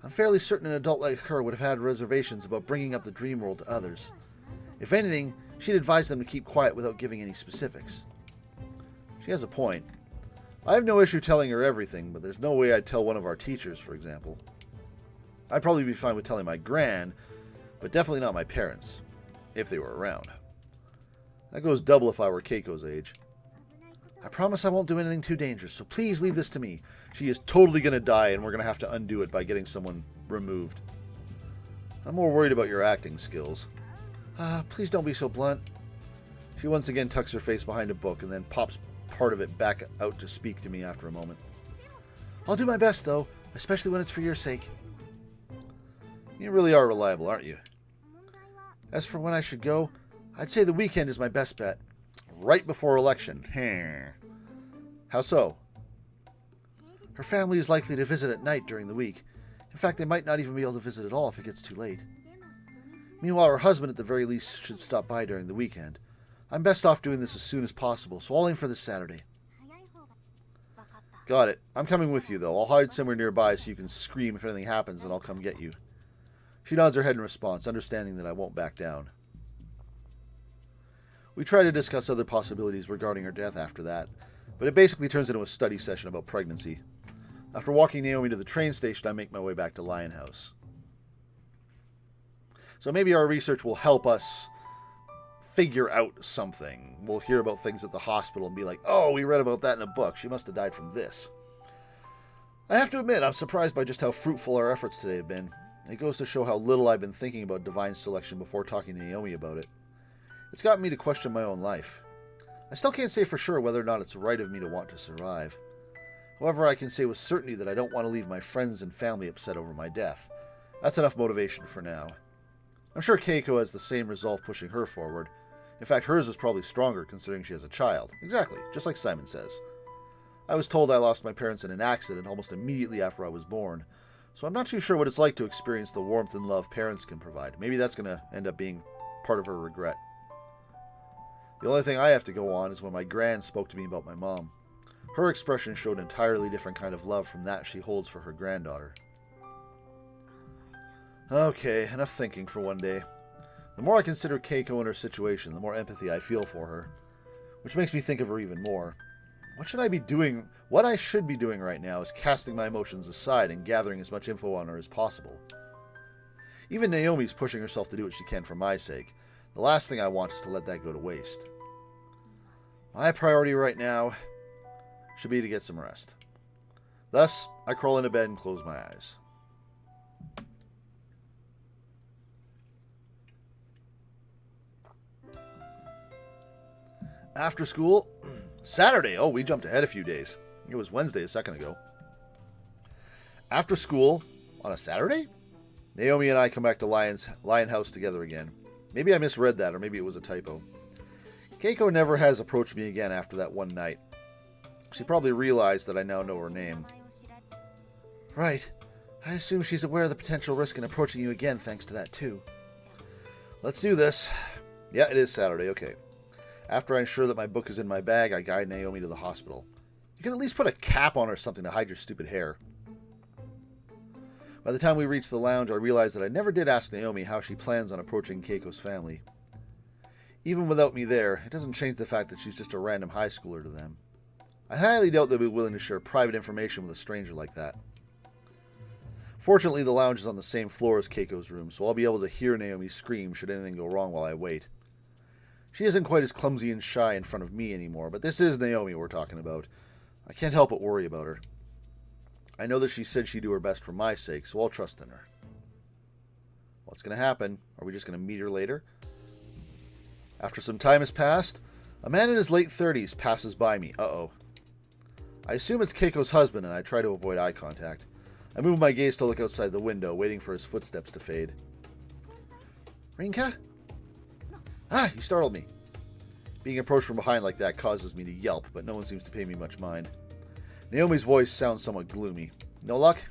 I'm fairly certain an adult like her would have had reservations about bringing up the dream world to others. If anything, she'd advise them to keep quiet without giving any specifics. She has a point. I have no issue telling her everything, but there's no way I'd tell one of our teachers, for example. I'd probably be fine with telling my gran, but definitely not my parents, if they were around. That goes double if I were Keiko's age. I promise I won't do anything too dangerous, so please leave this to me. She is totally going to die, and we're going to have to undo it by getting someone removed. I'm more worried about your acting skills. Please don't be so blunt. She once again tucks her face behind a book and then pops part of it back out to speak to me after a moment. I'll do my best, though, especially when it's for your sake. You really are reliable, aren't you? As for when I should go, I'd say the weekend is my best bet. Right before election. How so? Her family is likely to visit at night during the week. In fact, they might not even be able to visit at all if it gets too late. Meanwhile, her husband at the very least should stop by during the weekend. I'm best off doing this as soon as possible, so I'll aim for this Saturday. Got it. I'm coming with you, though. I'll hide somewhere nearby so you can scream if anything happens, and I'll come get you. She nods her head in response, understanding that I won't back down. We try to discuss other possibilities regarding her death after that, but it basically turns into a study session about pregnancy. After walking Naomi to the train station, I make my way back to Lion House. So maybe our research will help us figure out something. We'll hear about things at the hospital and be like, oh, we read about that in a book. She must have died from this. I have to admit, I'm surprised by just how fruitful our efforts today have been. It goes to show how little I've been thinking about divine selection before talking to Naomi about it. It's gotten me to question my own life. I still can't say for sure whether or not it's right of me to want to survive. However, I can say with certainty that I don't want to leave my friends and family upset over my death. That's enough motivation for now. I'm sure Keiko has the same resolve pushing her forward. In fact, hers is probably stronger considering she has a child. Exactly, just like Psy'Min Sezz. I was told I lost my parents in an accident almost immediately after I was born, so I'm not too sure what it's like to experience the warmth and love parents can provide. Maybe that's going to end up being part of her regret. The only thing I have to go on is when my gran spoke to me about my mom. Her expression showed an entirely different kind of love from that she holds for her granddaughter. Okay, enough thinking for one day. The more I consider Keiko and her situation, the more empathy I feel for her, which makes me think of her even more. What should I be doing? What I should be doing right now is casting my emotions aside and gathering as much info on her as possible. Even Naomi's pushing herself to do what she can for my sake. The last thing I want is to let that go to waste. My priority right now should be to get some rest. Thus, I crawl into bed and close my eyes. After school, Saturday. Oh, we jumped ahead a few days. It was Wednesday a second ago. After school, on a Saturday, Naomi and I come back to Lion House together again. Maybe I misread that, or maybe it was a typo. Keiko never has approached me again after that one night. She probably realized that I now know her name. Right. I assume she's aware of the potential risk in approaching you again thanks to that too. Let's do this. Yeah, it is Saturday, okay. After I ensure that my book is in my bag, I guide Naomi to the hospital. You can at least put a cap on or something to hide your stupid hair. By the time we reach the lounge, I realize that I never did ask Naomi how she plans on approaching Keiko's family. Even without me there, it doesn't change the fact that she's just a random high schooler to them. I highly doubt they'll be willing to share private information with a stranger like that. Fortunately, the lounge is on the same floor as Keiko's room, so I'll be able to hear Naomi scream should anything go wrong while I wait. She isn't quite as clumsy and shy in front of me anymore, but this is Naomi we're talking about. I can't help but worry about her. I know that she said she'd do her best for my sake, so I'll trust in her. What's going to happen? Are we just going to meet her later? After some time has passed, a man in his late 30s passes by me. Uh-oh. I assume it's Keiko's husband, and I try to avoid eye contact. I move my gaze to look outside the window, waiting for his footsteps to fade. Rinka? Ah, you startled me. Being approached from behind like that causes me to yelp, but no one seems to pay me much mind. Naomi's voice sounds somewhat gloomy. No luck?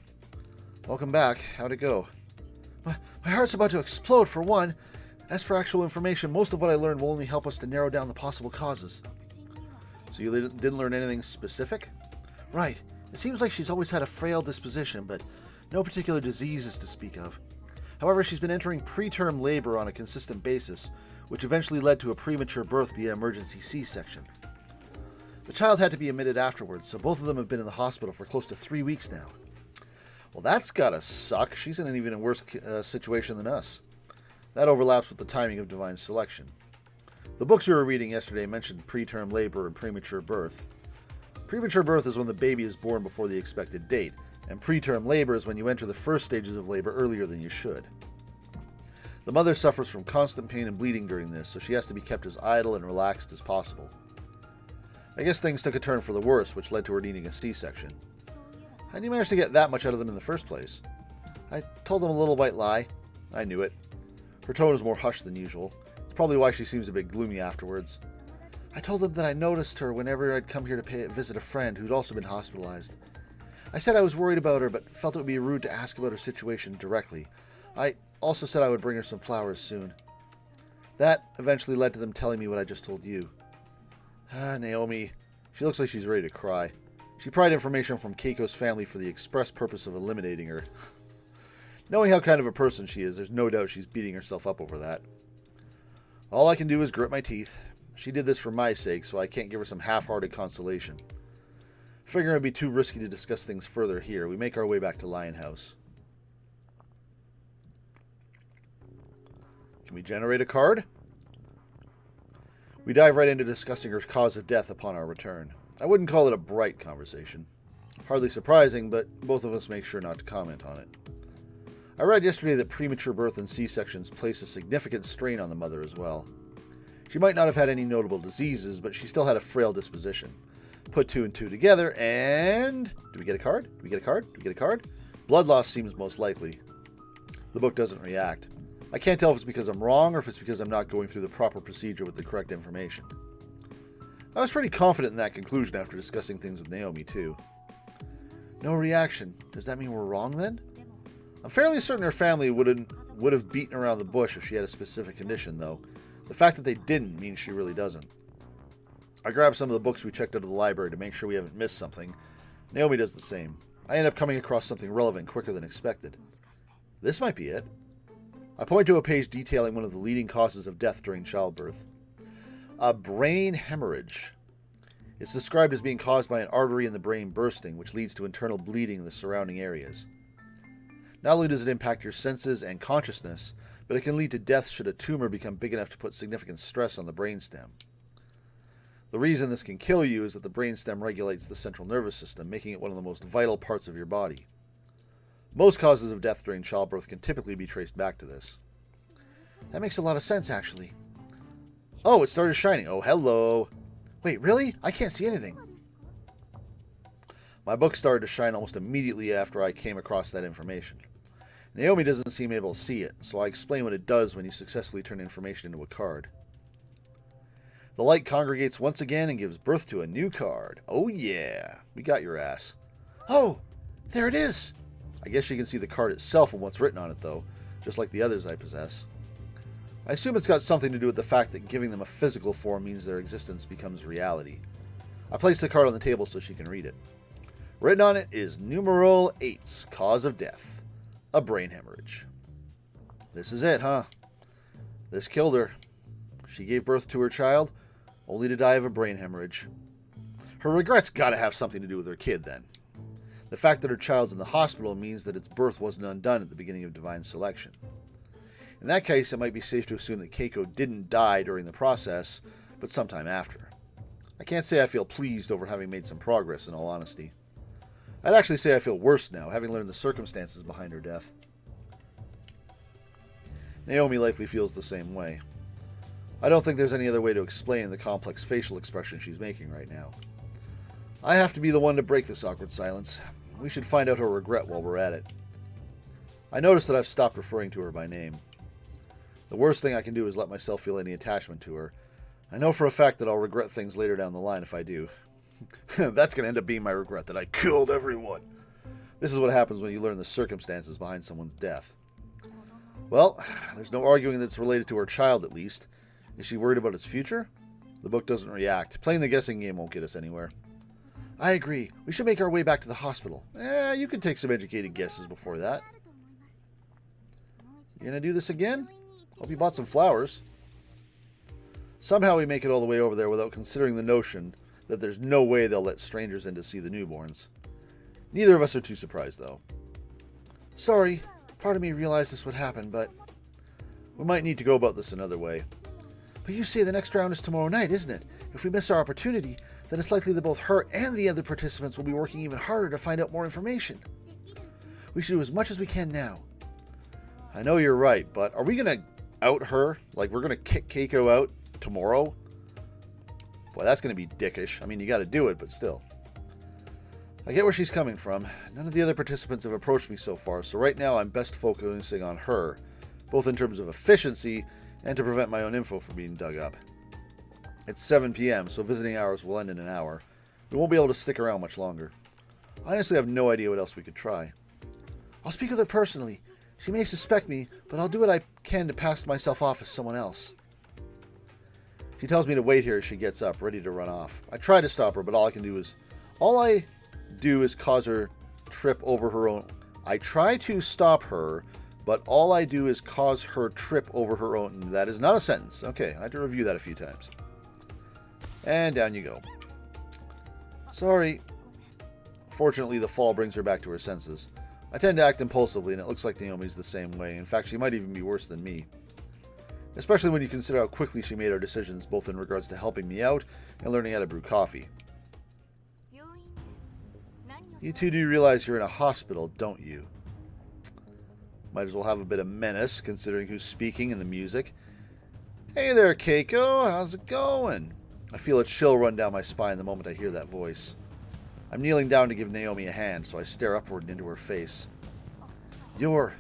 Welcome back. How'd it go? My heart's about to explode, for one. As for actual information, most of what I learned will only help us to narrow down the possible causes. So you didn't learn anything specific? Right. It seems like she's always had a frail disposition, but no particular diseases to speak of. However, she's been entering preterm labor on a consistent basis, which eventually led to a premature birth via emergency C-section. The child had to be admitted afterwards, so both of them have been in the hospital for close to 3 weeks now. Well, that's gotta suck. She's in an even worse situation than us. That overlaps with the timing of divine selection. The books we were reading yesterday mentioned preterm labor and premature birth. Premature birth is when the baby is born before the expected date, and preterm labor is when you enter the first stages of labor earlier than you should. The mother suffers from constant pain and bleeding during this, so she has to be kept as idle and relaxed as possible. I guess things took a turn for the worse, which led to her needing a C-section. How did you manage to get that much out of them in the first place? I told them a little white lie. I knew it. Her tone is more hushed than usual. It's probably why she seems a bit gloomy afterwards. I told them that I noticed her whenever I'd come here to visit a friend who'd also been hospitalized. I said I was worried about her, but felt it would be rude to ask about her situation directly. I also said I would bring her some flowers soon. That eventually led to them telling me what I just told you. Naomi. She looks like she's ready to cry. She pried information from Keiko's family for the express purpose of eliminating her. Knowing how kind of a person she is, there's no doubt she's beating herself up over that. All I can do is grit my teeth. She did this for my sake, so I can't give her some half-hearted consolation. Figuring it'd be too risky to discuss things further here, we make our way back to Lion House. Can we generate a card? We dive right into discussing her cause of death upon our return. I wouldn't call it a bright conversation. Hardly surprising, but both of us make sure not to comment on it. I read yesterday that premature birth and C-sections place a significant strain on the mother as well. She might not have had any notable diseases, but she still had a frail disposition. Put 2 and 2 together, and... Do we get a card? Do we get a card? Do we get a card? Blood loss seems most likely. The book doesn't react. I can't tell if it's because I'm wrong or if it's because I'm not going through the proper procedure with the correct information. I was pretty confident in that conclusion after discussing things with Naomi, too. No reaction. Does that mean we're wrong, then? I'm fairly certain her family would have beaten around the bush if she had a specific condition, though. The fact that they didn't means she really doesn't. I grab some of the books we checked out of the library to make sure we haven't missed something. Naomi does the same. I end up coming across something relevant quicker than expected. This might be it. I point to a page detailing one of the leading causes of death during childbirth. A brain hemorrhage. It's described as being caused by an artery in the brain bursting, which leads to internal bleeding in the surrounding areas. Not only does it impact your senses and consciousness, but it can lead to death should a tumor become big enough to put significant stress on the brainstem. The reason this can kill you is that the brainstem regulates the central nervous system, making it one of the most vital parts of your body. Most causes of death during childbirth can typically be traced back to this. That makes a lot of sense, actually. Oh, it started shining. Oh, hello. Wait, really? I can't see anything. My book started to shine almost immediately after I came across that information. Naomi doesn't seem able to see it, so I explain what it does when you successfully turn information into a card. The light congregates once again and gives birth to a new card. Oh yeah, we got your ass. Oh, there it is. I guess you can see the card itself and what's written on it, though, just like the others I possess. I assume it's got something to do with the fact that giving them a physical form means their existence becomes reality. I place the card on the table so she can read it. Written on it is numeral 8's cause of death. A brain hemorrhage. This is it, huh? This killed her. She gave birth to her child, only to die of a brain hemorrhage. Her regrets gotta have something to do with her kid, then. The fact that her child's in the hospital means that its birth wasn't undone at the beginning of divine selection. In that case, it might be safe to assume that Keiko didn't die during the process, but sometime after. I can't say I feel pleased over having made some progress, in all honesty. I'd actually say I feel worse now, having learned the circumstances behind her death. Naomi likely feels the same way. I don't think there's any other way to explain the complex facial expression she's making right now. I have to be the one to break this awkward silence. We should find out her regret while we're at it. I notice that I've stopped referring to her by name. The worst thing I can do is let myself feel any attachment to her. I know for a fact that I'll regret things later down the line if I do. That's going to end up being my regret, that I killed everyone. This is what happens when you learn the circumstances behind someone's death. Well, there's no arguing that it's related to her child, at least. Is she worried about its future? The book doesn't react. Playing the guessing game won't get us anywhere. I agree. We should make our way back to the hospital. You can take some educated guesses before that. You gonna do this again? Hope you bought some flowers. Somehow we make it all the way over there without considering the notion that there's no way they'll let strangers in to see the newborns. Neither of us are too surprised, though. Sorry, part of me realized this would happen, but we might need to go about this another way. But you say the next round is tomorrow night, isn't it? If we miss our opportunity, then it's likely that both her and the other participants will be working even harder to find out more information. We should do as much as we can now. I know you're right, but are we going to out her? Like, we're going to kick Keiko out tomorrow? Boy, that's going to be dickish. I mean, you got to do it, but still. I get where she's coming from. None of the other participants have approached me so far, so right now I'm best focusing on her, both in terms of efficiency and to prevent my own info from being dug up. It's 7 p.m., so visiting hours will end in an hour. We won't be able to stick around much longer. I honestly have no idea what else we could try. I'll speak with her personally. She may suspect me, but I'll do what I can to pass myself off as someone else. She tells me to wait here as she gets up, ready to run off. I try to stop her, but all I do is cause her trip over her own. I try to stop her, but all I do is cause her trip over her own. That is not a sentence. Okay, I had to review that a few times. And down you go. Sorry. Fortunately, the fall brings her back to her senses. I tend to act impulsively, and it looks like Naomi's the same way. In fact, she might even be worse than me. Especially when you consider how quickly she made her decisions, both in regards to helping me out and learning how to brew coffee. You two do realize you're in a hospital, don't you? Might as well have a bit of menace, considering who's speaking and the music. Hey there, Keiko. How's it going? I feel a chill run down my spine the moment I hear that voice. I'm kneeling down to give Naomi a hand, so I stare upward and into her face. You're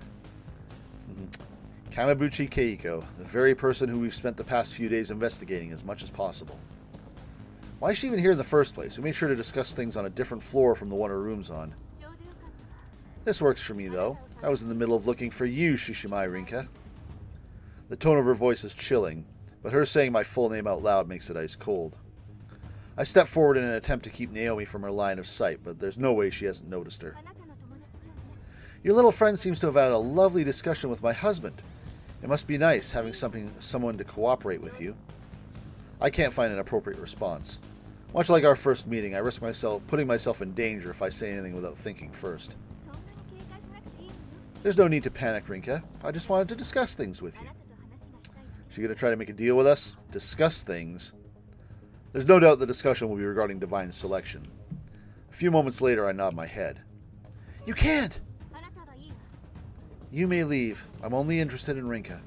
Kamabuchi Keiko, the very person who we've spent the past few days investigating as much as possible. Why is she even here in the first place? We made sure to discuss things on a different floor from the one her room's on. This works for me, though. I was in the middle of looking for you, Shishimai Rinka. The tone of her voice is chilling, but her saying my full name out loud makes it ice cold. I step forward in an attempt to keep Naomi from her line of sight, but there's no way she hasn't noticed her. Your little friend seems to have had a lovely discussion with my husband. It must be nice having someone to cooperate with you. I can't find an appropriate response. Much like our first meeting, I risk putting myself in danger if I say anything without thinking first. There's no need to panic, Rinka. I just wanted to discuss things with you. She gonna try to make a deal with us? Discuss things? There's no doubt the discussion will be regarding divine selection. A few moments later, I nod my head. You can't! You may leave. I'm only interested in Rinka.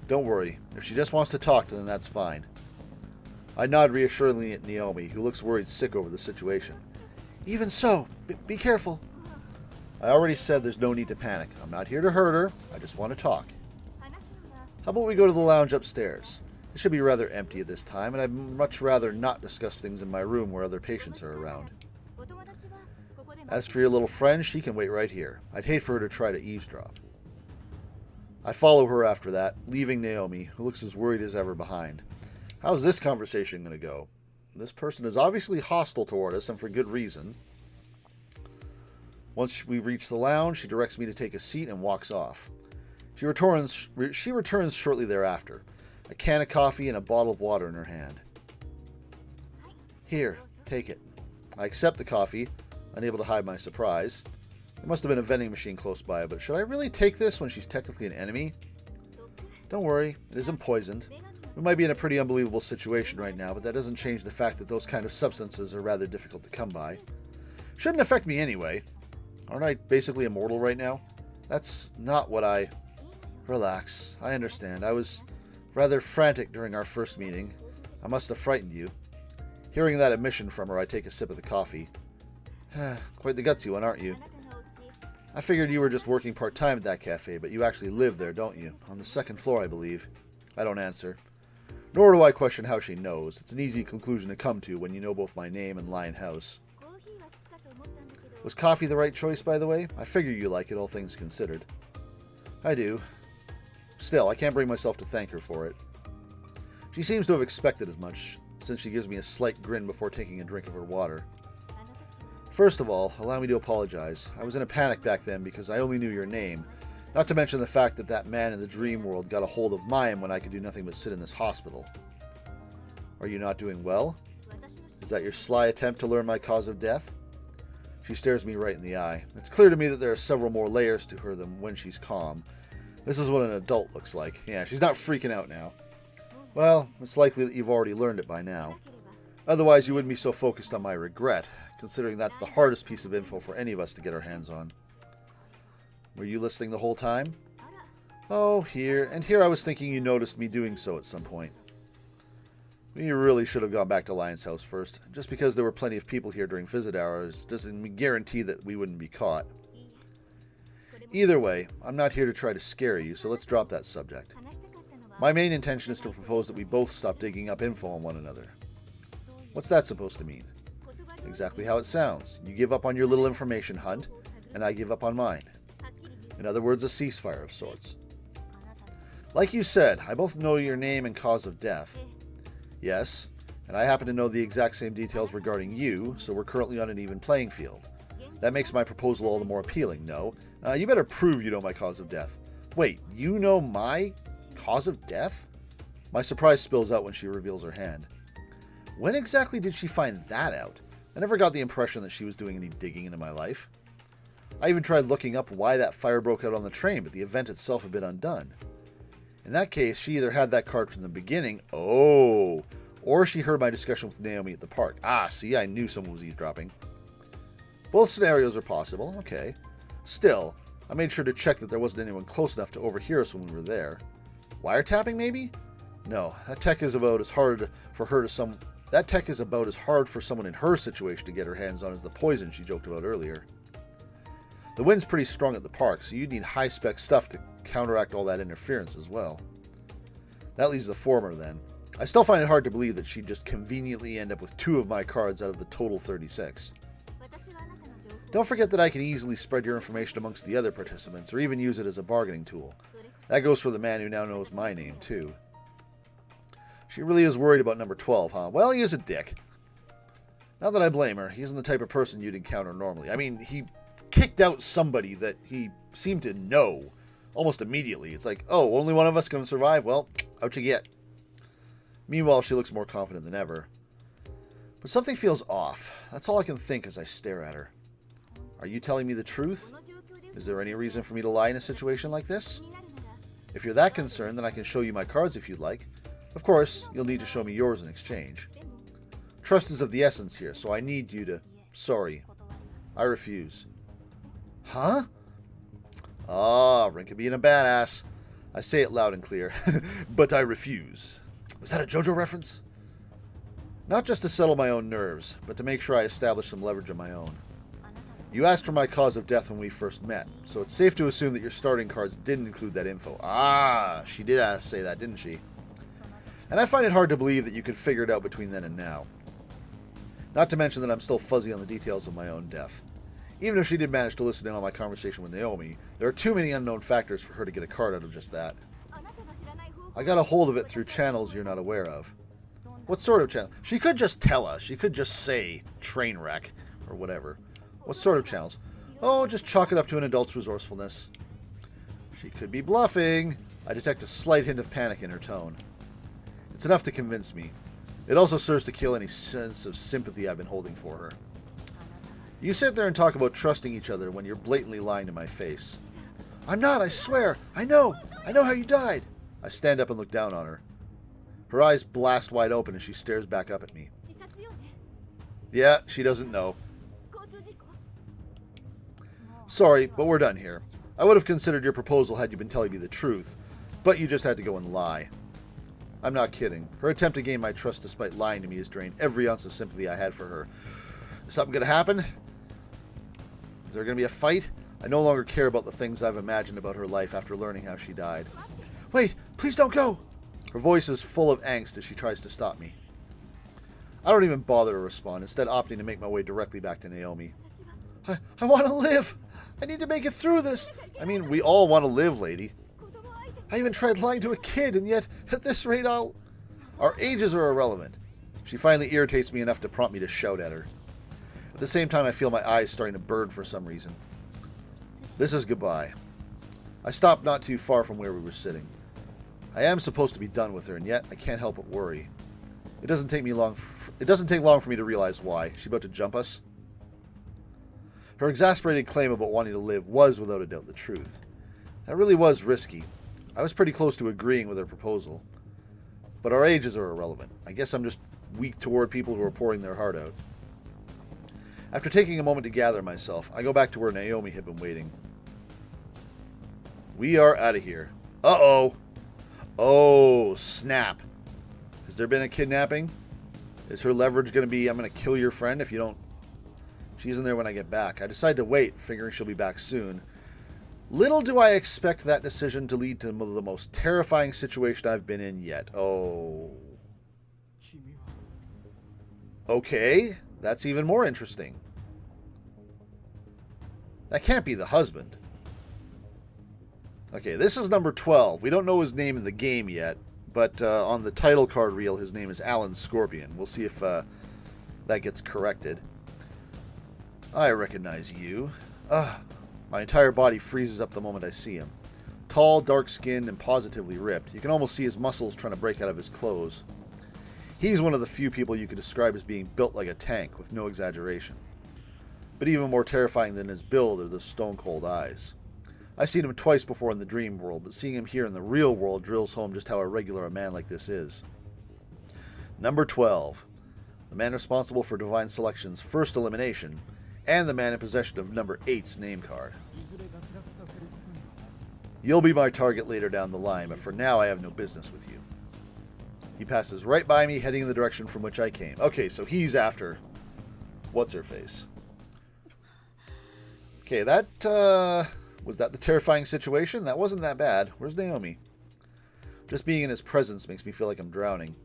Don't worry. If she just wants to talk, then that's fine. I nod reassuringly at Naomi, who looks worried sick over the situation. Even so, be careful. I already said there's no need to panic. I'm not here to hurt her. I just want to talk. How about we go to the lounge upstairs? It should be rather empty at this time, and I'd much rather not discuss things in my room where other patients are around. As for your little friend, she can wait right here. I'd hate for her to try to eavesdrop. I follow her after that, leaving Naomi, who looks as worried as ever behind. How's this conversation going to go? This person is obviously hostile toward us, and for good reason. Once we reach the lounge, she directs me to take a seat and walks off. She returns shortly thereafter, a can of coffee and a bottle of water in her hand. Here, take it. I accept the coffee, unable to hide my surprise. There must have been a vending machine close by, but should I really take this when she's technically an enemy? Don't worry, it isn't poisoned. We might be in a pretty unbelievable situation right now, but that doesn't change the fact that those kind of substances are rather difficult to come by. Shouldn't affect me anyway. Aren't I basically immortal right now? That's not what I... Relax, I understand. I was rather frantic during our first meeting. I must have frightened you. Hearing that admission from her, I take a sip of the coffee. Quite the gutsy one, aren't you? I figured you were just working part-time at that cafe, but you actually live there, don't you? On the second floor, I believe. I don't answer. Nor do I question how she knows. It's an easy conclusion to come to when you know both my name and Lion House. Was coffee the right choice, by the way? I figure you like it, all things considered. I do. Still, I can't bring myself to thank her for it. She seems to have expected as much, since she gives me a slight grin before taking a drink of her water. First of all, allow me to apologize. I was in a panic back then because I only knew your name, not to mention the fact that that man in the dream world got a hold of mine when I could do nothing but sit in this hospital. Are you not doing well? Is that your sly attempt to learn my cause of death? She stares me right in the eye. It's clear to me that there are several more layers to her than when she's calm. This is what an adult looks like. Yeah, she's not freaking out now. Well, it's likely that you've already learned it by now. Otherwise, you wouldn't be so focused on my regret, considering that's the hardest piece of info for any of us to get our hands on. Were you listening the whole time? Oh, here I was thinking you noticed me doing so at some point. We really should have gone back to Lion's house first. Just because there were plenty of people here during visit hours doesn't guarantee that we wouldn't be caught. Either way, I'm not here to try to scare you, so let's drop that subject. My main intention is to propose that we both stop digging up info on one another. What's that supposed to mean? Exactly how it sounds. You give up on your little information hunt, and I give up on mine. In other words, a ceasefire of sorts. Like you said, I both know your name and cause of death. Yes, and I happen to know the exact same details regarding you, so we're currently on an even playing field. That makes my proposal all the more appealing, no? You better prove you know my cause of death. Wait, you know my cause of death? My surprise spills out when she reveals her hand. When exactly did she find that out? I never got the impression that she was doing any digging into my life. I even tried looking up why that fire broke out on the train, but the event itself had been undone. In that case, she either had that card from the beginning, or she heard my discussion with Naomi at the park. See, I knew someone was eavesdropping. Both scenarios are possible, okay. Still, I made sure to check that there wasn't anyone close enough to overhear us when we were there. Wiretapping, maybe? No, that tech is about as hard for someone in her situation to get her hands on as the poison she joked about earlier. The wind's pretty strong at the park, so you'd need high-spec stuff to counteract all that interference as well. That leaves the former, then. I still find it hard to believe that she'd just conveniently end up with 2 of my cards out of the total 36. Don't forget that I can easily spread your information amongst the other participants, or even use it as a bargaining tool. That goes for the man who now knows my name, too. She really is worried about number 12, huh? Well, he is a dick. Not that I blame her. He isn't the type of person you'd encounter normally. I mean, he kicked out somebody that he seemed to know almost immediately. It's like, oh, only one of us can survive? Well, out you get. Meanwhile, she looks more confident than ever. But something feels off. That's all I can think as I stare at her. Are you telling me the truth? Is there any reason for me to lie in a situation like this? If you're that concerned, then I can show you my cards if you'd like. Of course, you'll need to show me yours in exchange. Trust is of the essence here, so I need you to... Sorry. I refuse. Huh? Rinka being a badass. I say it loud and clear. But I refuse. Was that a JoJo reference? Not just to settle my own nerves, but to make sure I establish some leverage of my own. You asked for my cause of death when we first met, so it's safe to assume that your starting cards didn't include that info. She did say that, didn't she? And I find it hard to believe that you could figure it out between then and now. Not to mention that I'm still fuzzy on the details of my own death. Even if she did manage to listen in on my conversation with Naomi, there are too many unknown factors for her to get a card out of just that. I got a hold of it through channels you're not aware of. What sort of channel? She could just tell us. She could just say train wreck or whatever. What sort of channels? Oh, just chalk it up to an adult's resourcefulness. She could be bluffing. I detect a slight hint of panic in her tone. It's enough to convince me. It also serves to kill any sense of sympathy I've been holding for her. You sit there and talk about trusting each other when you're blatantly lying to my face. I'm not, I swear. I know how you died. I stand up and look down on her. Her eyes blast wide open as she stares back up at me. Yeah, she doesn't know. Sorry, but we're done here. I would have considered your proposal had you been telling me the truth, but you just had to go and lie. I'm not kidding. Her attempt to gain my trust despite lying to me has drained every ounce of sympathy I had for her. Is something going to happen? Is there going to be a fight? I no longer care about the things I've imagined about her life after learning how she died. Wait, please don't go! Her voice is full of angst as she tries to stop me. I don't even bother to respond, instead opting to make my way directly back to Naomi. I want to live! I need to make it through this! I mean, we all want to live, lady. I even tried lying to a kid, and yet, at this rate, Our ages are irrelevant. She finally irritates me enough to prompt me to shout at her. At the same time, I feel my eyes starting to burn for some reason. This is goodbye. I stopped not too far from where we were sitting. I am supposed to be done with her, and yet I can't help but worry. It doesn't take long for me to realize why. She about to jump us? Her exasperated claim about wanting to live was, without a doubt, the truth. That really was risky. I was pretty close to agreeing with her proposal. But our ages are irrelevant. I guess I'm just weak toward people who are pouring their heart out. After taking a moment to gather myself, I go back to where Naomi had been waiting. We are out of here. Uh-oh. Oh, snap. Has there been a kidnapping? Is her leverage going to be, I'm going to kill your friend if you don't... She isn't there when I get back. I decide to wait, figuring she'll be back soon. Little do I expect that decision to lead to the most terrifying situation I've been in yet. Oh. Okay. That's even more interesting. That can't be the husband. Okay, this is number 12. We don't know his name in the game yet, but on the title card reel, his name is Alan Scorpion. We'll see if that gets corrected. I recognize you. My entire body freezes up the moment I see him. Tall, dark-skinned, and positively ripped. You can almost see his muscles trying to break out of his clothes. He's one of the few people you could describe as being built like a tank, with no exaggeration. But even more terrifying than his build are the stone-cold eyes. I've seen him twice before in the dream world, but seeing him here in the real world drills home just how irregular a man like this is. Number 12. The man responsible for Divine Selection's first elimination, and the man in possession of number 8's name card. You'll be my target later down the line, but for now I have no business with you. He passes right by me, heading in the direction from which I came. Okay, so he's after... What's-her-face? Okay, that, was that the terrifying situation? That wasn't that bad. Where's Naomi? Just being in his presence makes me feel like I'm drowning.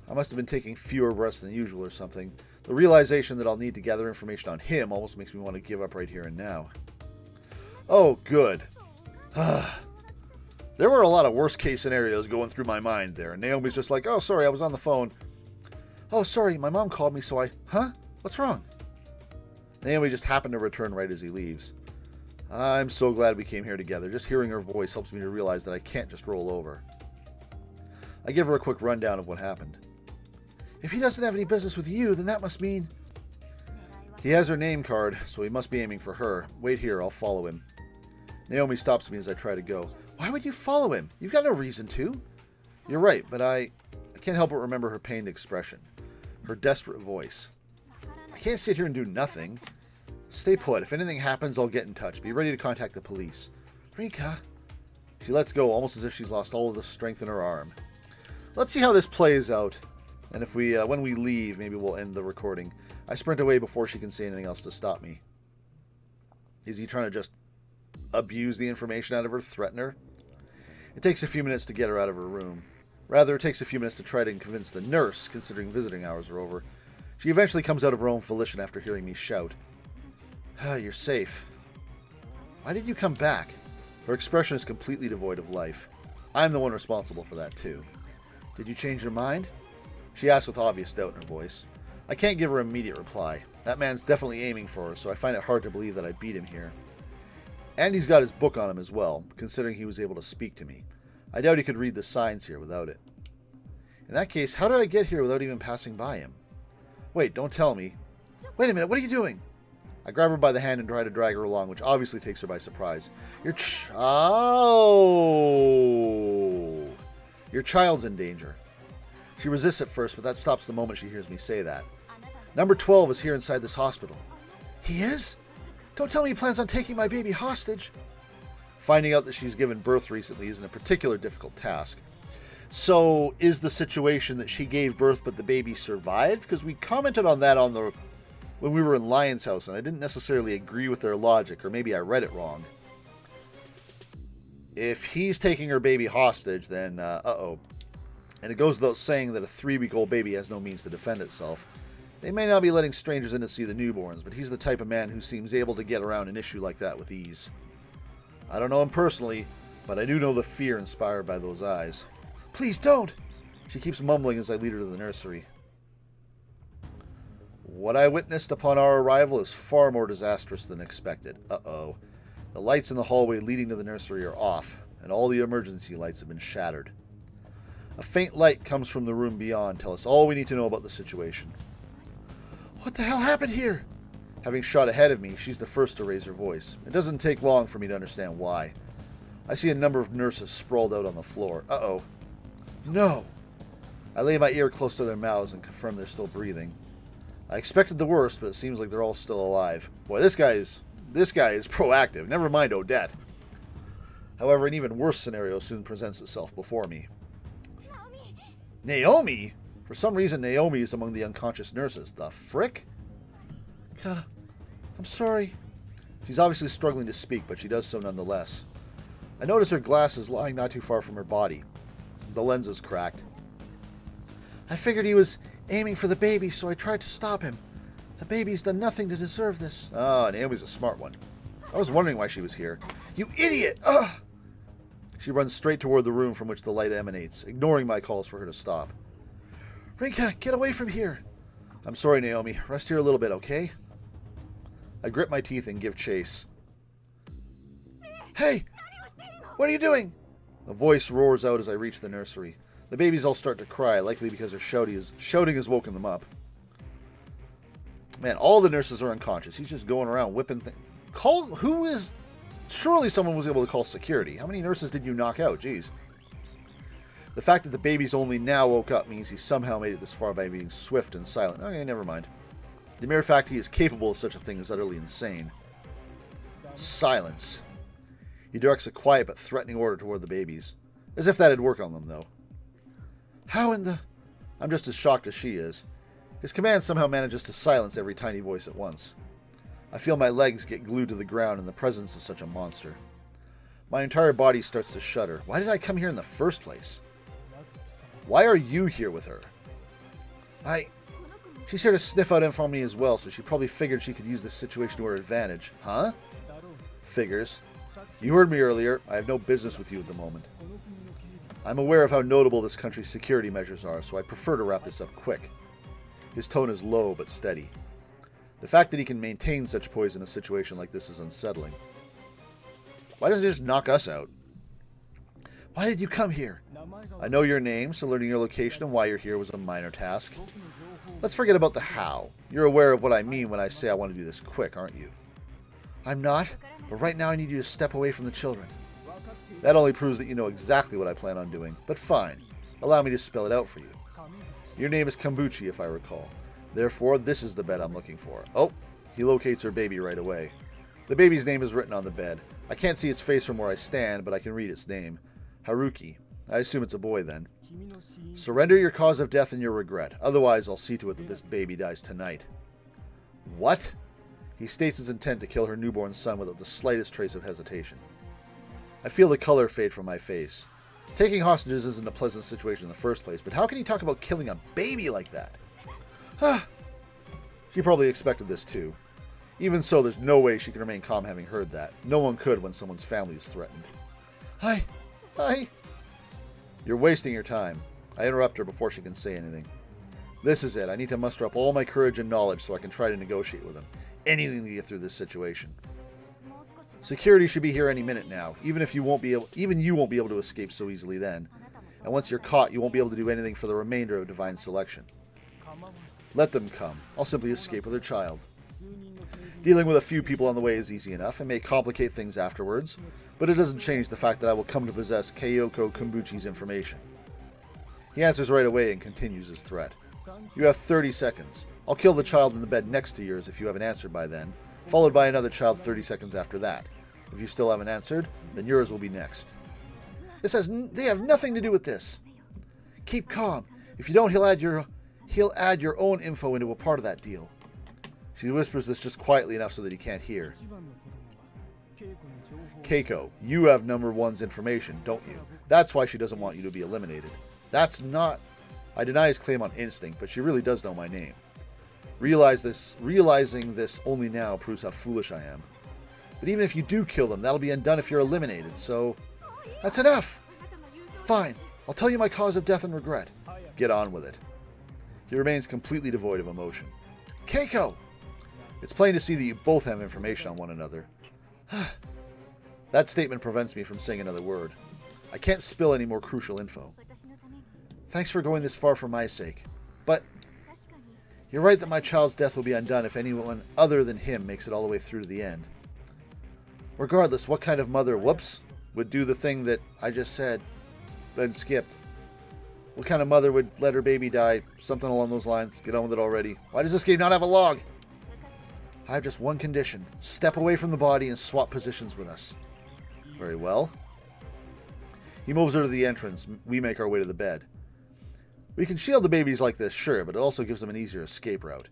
I must have been taking fewer breaths than usual or something. The realization that I'll need to gather information on him almost makes me want to give up right here and now. Oh, good. There were a lot of worst-case scenarios going through my mind there. And Naomi's just like, oh, sorry, I was on the phone. Oh, sorry, my mom called me, so I... Huh? What's wrong? Naomi just happened to return right as he leaves. I'm so glad we came here together. Just hearing her voice helps me to realize that I can't just roll over. I give her a quick rundown of what happened. If he doesn't have any business with you, then that must mean... He has her name card, so he must be aiming for her. Wait here, I'll follow him. Naomi stops me as I try to go. Why would you follow him? You've got no reason to. You're right, but I can't help but remember her pained expression. Her desperate voice. I can't sit here and do nothing. Stay put. If anything happens, I'll get in touch. Be ready to contact the police. Rika. She lets go, almost as if she's lost all of the strength in her arm. Let's see how this plays out. And if we, when we leave, maybe we'll end the recording. I sprint away before she can say anything else to stop me. Is he trying to just abuse the information out of her, threaten her? It takes a few minutes to get her out of her room. Rather, it takes a few minutes to try to convince the nurse, considering visiting hours are over. She eventually comes out of her own volition after hearing me shout. You're safe. Why did you come back? Her expression is completely devoid of life. I'm the one responsible for that, too. Did you change your mind? She asks with obvious doubt in her voice. I can't give her an immediate reply. That man's definitely aiming for her, so I find it hard to believe that I beat him here. And he's got his book on him as well, considering he was able to speak to me. I doubt he could read the signs here without it. In that case, how did I get here without even passing by him? Wait, don't tell me. Wait a minute, what are you doing? I grab her by the hand and try to drag her along, which obviously takes her by surprise. Your child's in danger. She resists at first, but that stops the moment she hears me say that. Number 12 is here inside this hospital. He is? Don't tell me he plans on taking my baby hostage. Finding out that she's given birth recently isn't a particular difficult task. So, is the situation that she gave birth but the baby survived? Because we commented on that when we were in Lion's House, and I didn't necessarily agree with their logic, or maybe I read it wrong. If he's taking her baby hostage, then, uh-oh. And it goes without saying that a 3-week-old baby has no means to defend itself. They may not be letting strangers in to see the newborns, but he's the type of man who seems able to get around an issue like that with ease. I don't know him personally, but I do know the fear inspired by those eyes. Please don't! She keeps mumbling as I lead her to the nursery. What I witnessed upon our arrival is far more disastrous than expected. Uh-oh. The lights in the hallway leading to the nursery are off, and all the emergency lights have been shattered. A faint light comes from the room beyond, tell us all we need to know about the situation. What the hell happened here? Having shot ahead of me, she's the first to raise her voice. It doesn't take long for me to understand why. I see a number of nurses sprawled out on the floor. Uh-oh. No! I lay my ear close to their mouths and confirm they're still breathing. I expected the worst, but it seems like they're all still alive. Boy, this guy is proactive. Never mind Odette. However, an even worse scenario soon presents itself before me. Naomi? For some reason, Naomi is among the unconscious nurses. The frick? I'm sorry. She's obviously struggling to speak, but she does so nonetheless. I notice her glasses lying not too far from her body. The lens is cracked. I figured he was aiming for the baby, so I tried to stop him. The baby's done nothing to deserve this. Oh, Naomi's a smart one. I was wondering why she was here. You idiot! Ugh! She runs straight toward the room from which the light emanates, ignoring my calls for her to stop. Rinka, get away from here! I'm sorry, Naomi. Rest here a little bit, okay? I grit my teeth and give chase. Hey! What are you doing? A voice roars out as I reach the nursery. The babies all start to cry, likely because their shouting has woken them up. Man, all the nurses are unconscious. He's just going around whipping things. Surely someone was able to call security. How many nurses did you knock out? Jeez. The fact that the babies only now woke up means he somehow made it this far by being swift and silent. Okay, never mind. The mere fact he is capable of such a thing is utterly insane. Silence. He directs a quiet but threatening order toward the babies. As if that'd work on them, though. How in the... I'm just as shocked as she is. His command somehow manages to silence every tiny voice at once. I feel my legs get glued to the ground in the presence of such a monster. My entire body starts to shudder. Why did I come here in the first place? Why are you here with her? She's here to sniff out info on me as well, so she probably figured she could use this situation to her advantage. Huh? Figures. You heard me earlier. I have no business with you at the moment. I'm aware of how notable this country's security measures are, so I prefer to wrap this up quick. His tone is low but steady. The fact that he can maintain such poise in a situation like this is unsettling. Why doesn't he just knock us out? Why did you come here? I know your name, so learning your location and why you're here was a minor task. Let's forget about the how. You're aware of what I mean when I say I want to do this quick, aren't you? I'm not, but right now I need you to step away from the children. That only proves that you know exactly what I plan on doing, but fine. Allow me to spell it out for you. Your name is Kombuchi, if I recall. Therefore, this is the bed I'm looking for. Oh, he locates her baby right away. The baby's name is written on the bed. I can't see its face from where I stand, but I can read its name. Haruki. I assume it's a boy then. Surrender your cause of death and your regret. Otherwise, I'll see to it that this baby dies tonight. What? He states his intent to kill her newborn son without the slightest trace of hesitation. I feel the color fade from my face. Taking hostages isn't a pleasant situation in the first place, but how can he talk about killing a baby like that? She probably expected this too. Even so, there's no way she can remain calm having heard that. No one could when someone's family is threatened. Hi. You're wasting your time. I interrupt her before she can say anything. This is it. I need to muster up all my courage and knowledge so I can try to negotiate with him. Anything to get through this situation. Security should be here any minute now. Even you won't be able to escape so easily then. And once you're caught, you won't be able to do anything for the remainder of Divine Selection. Let them come. I'll simply escape with her child. Dealing with a few people on the way is easy enough and may complicate things afterwards, but it doesn't change the fact that I will come to possess Kyoko Kombuchi's information. He answers right away and continues his threat. You have 30 seconds. I'll kill the child in the bed next to yours if you haven't answered by then, followed by another child 30 seconds after that. If you still haven't answered, then yours will be next. They have nothing to do with this. Keep calm. If you don't, he'll add your own info into a part of that deal. She whispers this just quietly enough so that he can't hear. Keiko, you have number one's information, don't you? That's why she doesn't want you to be eliminated. That's not... I deny his claim on instinct, but she really does know my name. Realizing this only now proves how foolish I am. But even if you do kill them, that'll be undone if you're eliminated, so... That's enough! Fine, I'll tell you my cause of death and regret. Get on with it. He remains completely devoid of emotion. Keiko! It's plain to see that you both have information on one another. That statement prevents me from saying another word. I can't spill any more crucial info. Thanks for going this far for my sake. But you're right that my child's death will be undone if anyone other than him makes it all the way through to the end. Regardless, what kind of mother, would do the thing that I just said, then skipped? What kind of mother would let her baby die? Something along those lines. Get on with it already. Why does this game not have a log? I have just one condition. Step away from the body and swap positions with us. Very well. He moves her to the entrance. We make our way to the bed. We can shield the babies like this, sure, but it also gives them an easier escape route.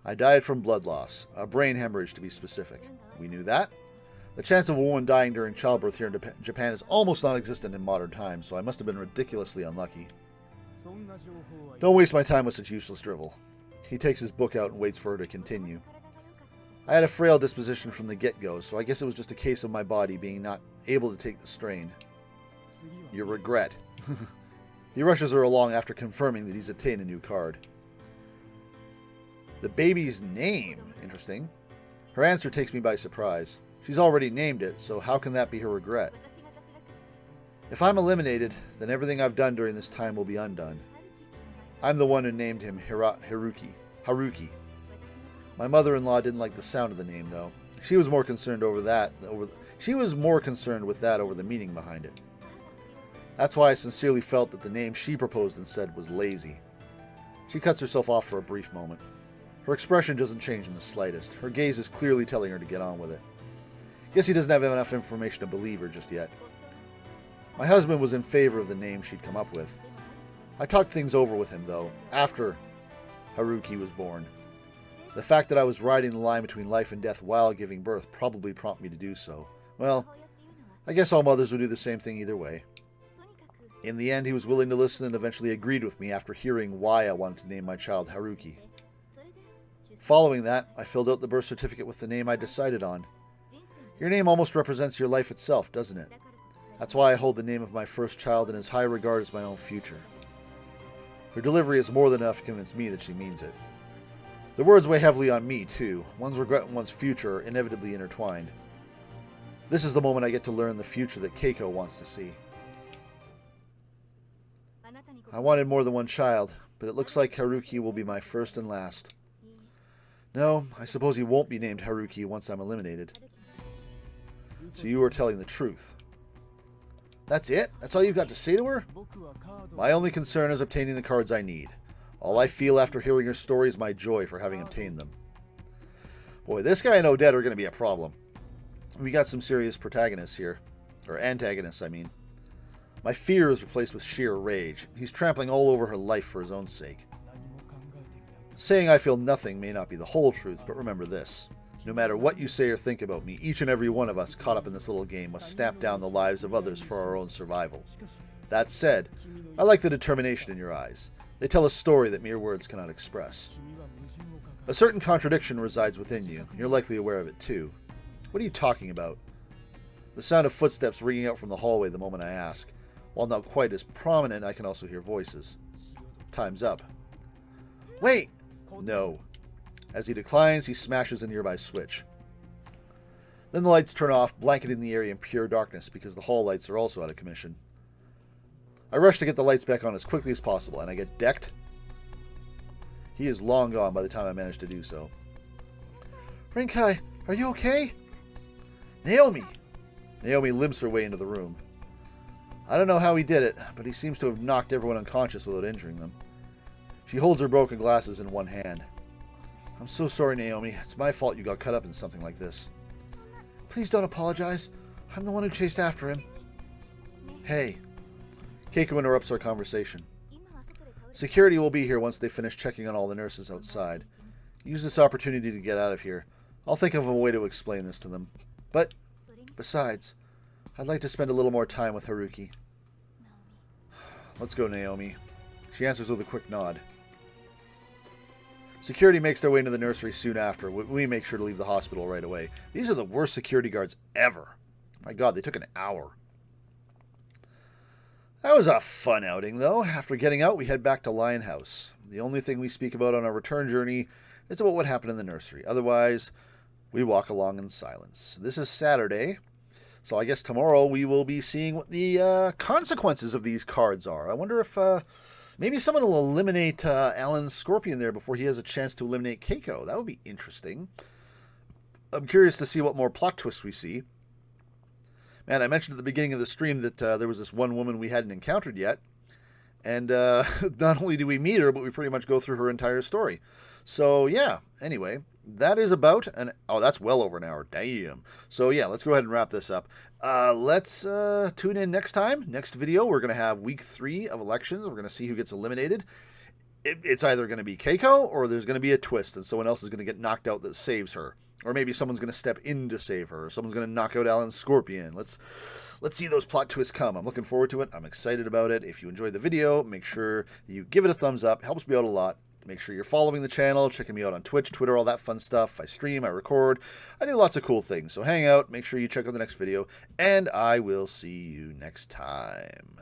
I died from blood loss. A brain hemorrhage, to be specific. We knew that. The chance of a woman dying during childbirth here in Japan is almost non-existent in modern times, so I must have been ridiculously unlucky. Don't waste my time with such useless drivel. He takes his book out and waits for her to continue. I had a frail disposition from the get-go, so I guess it was just a case of my body being not able to take the strain. Your regret. He rushes her along after confirming that he's obtained a new card. The baby's name. Interesting. Her answer takes me by surprise. She's already named it, so how can that be her regret? If I'm eliminated, then everything I've done during this time will be undone. I'm the one who named him Haruki. My mother-in-law didn't like the sound of the name, though. She was more concerned over that. She was more concerned with that over the meaning behind it. That's why I sincerely felt that the name she proposed instead was lazy. She cuts herself off for a brief moment. Her expression doesn't change in the slightest. Her gaze is clearly telling her to get on with it. Guess he doesn't have enough information to believe her just yet. My husband was in favor of the name she'd come up with. I talked things over with him, though, after Haruki was born. The fact that I was riding the line between life and death while giving birth probably prompted me to do so. Well, I guess all mothers would do the same thing either way. In the end, he was willing to listen and eventually agreed with me after hearing why I wanted to name my child Haruki. Following that, I filled out the birth certificate with the name I decided on. Your name almost represents your life itself, doesn't it? That's why I hold the name of my first child in as high regard as my own future. Her delivery is more than enough to convince me that she means it. The words weigh heavily on me, too. One's regret and one's future are inevitably intertwined. This is the moment I get to learn the future that Keiko wants to see. I wanted more than one child, but it looks like Haruki will be my first and last. No, I suppose he won't be named Haruki once I'm eliminated. So you are telling the truth. That's it? That's all you've got to say to her? My only concern is obtaining the cards I need. All I feel after hearing her story is my joy for having obtained them. Boy, this guy and Odette are going to be a problem. We got some serious protagonists here. Or antagonists, I mean. My fear is replaced with sheer rage. He's trampling all over her life for his own sake. Saying I feel nothing may not be the whole truth, but remember this. No matter what you say or think about me, each and every one of us caught up in this little game must stamp down the lives of others for our own survival. That said, I like the determination in your eyes. They tell a story that mere words cannot express. A certain contradiction resides within you. You're likely aware of it too. What are you talking about? The sound of footsteps ringing out from the hallway the moment I ask. While not quite as prominent, I can also hear voices. Time's up. Wait! No. As he declines, he smashes a nearby switch. Then the lights turn off, blanketing the area in pure darkness because the hall lights are also out of commission. I rush to get the lights back on as quickly as possible, and I get decked. He is long gone by the time I manage to do so. Rinkai, are you okay? Naomi! Naomi limps her way into the room. I don't know how he did it, but he seems to have knocked everyone unconscious without injuring them. She holds her broken glasses in one hand. I'm so sorry, Naomi. It's my fault you got cut up in something like this. Please don't apologize. I'm the one who chased after him. Hey. Keiko interrupts our conversation. Security will be here once they finish checking on all the nurses outside. Use this opportunity to get out of here. I'll think of a way to explain this to them. But, besides, I'd like to spend a little more time with Haruki. Let's go, Naomi. She answers with a quick nod. Security makes their way into the nursery soon after. We make sure to leave the hospital right away. These are the worst security guards ever. My God, they took an hour. That was a fun outing, though. After getting out, we head back to Lion House. The only thing we speak about on our return journey is about what happened in the nursery. Otherwise, we walk along in silence. This is Saturday, so I guess tomorrow we will be seeing what the consequences of these cards are. I wonder if maybe someone will eliminate Alan Scorpion there before he has a chance to eliminate Keiko. That would be interesting. I'm curious to see what more plot twists we see. Man, I mentioned at the beginning of the stream that there was this one woman we hadn't encountered yet. And not only do we meet her, but we pretty much go through her entire story. So, yeah, anyway, that is about an... Oh, that's well over an hour. Damn. So, yeah, let's go ahead and wrap this up. Let's tune in next time. Next video, we're going to have week 3 of elections. We're going to see who gets eliminated. It's either going to be Keiko or there's going to be a twist and someone else is going to get knocked out that saves her. Or maybe someone's going to step in to save her. Or someone's going to knock out Alan Scorpion. Let's let's see those plot twists come. I'm looking forward to it. I'm excited about it. If you enjoyed the video, make sure you give it a thumbs up. It helps me out a lot. Make sure you're following the channel, checking me out on Twitch, Twitter, all that fun stuff. I stream, I record, I do lots of cool things. So hang out, make sure you check out the next video, and I will see you next time.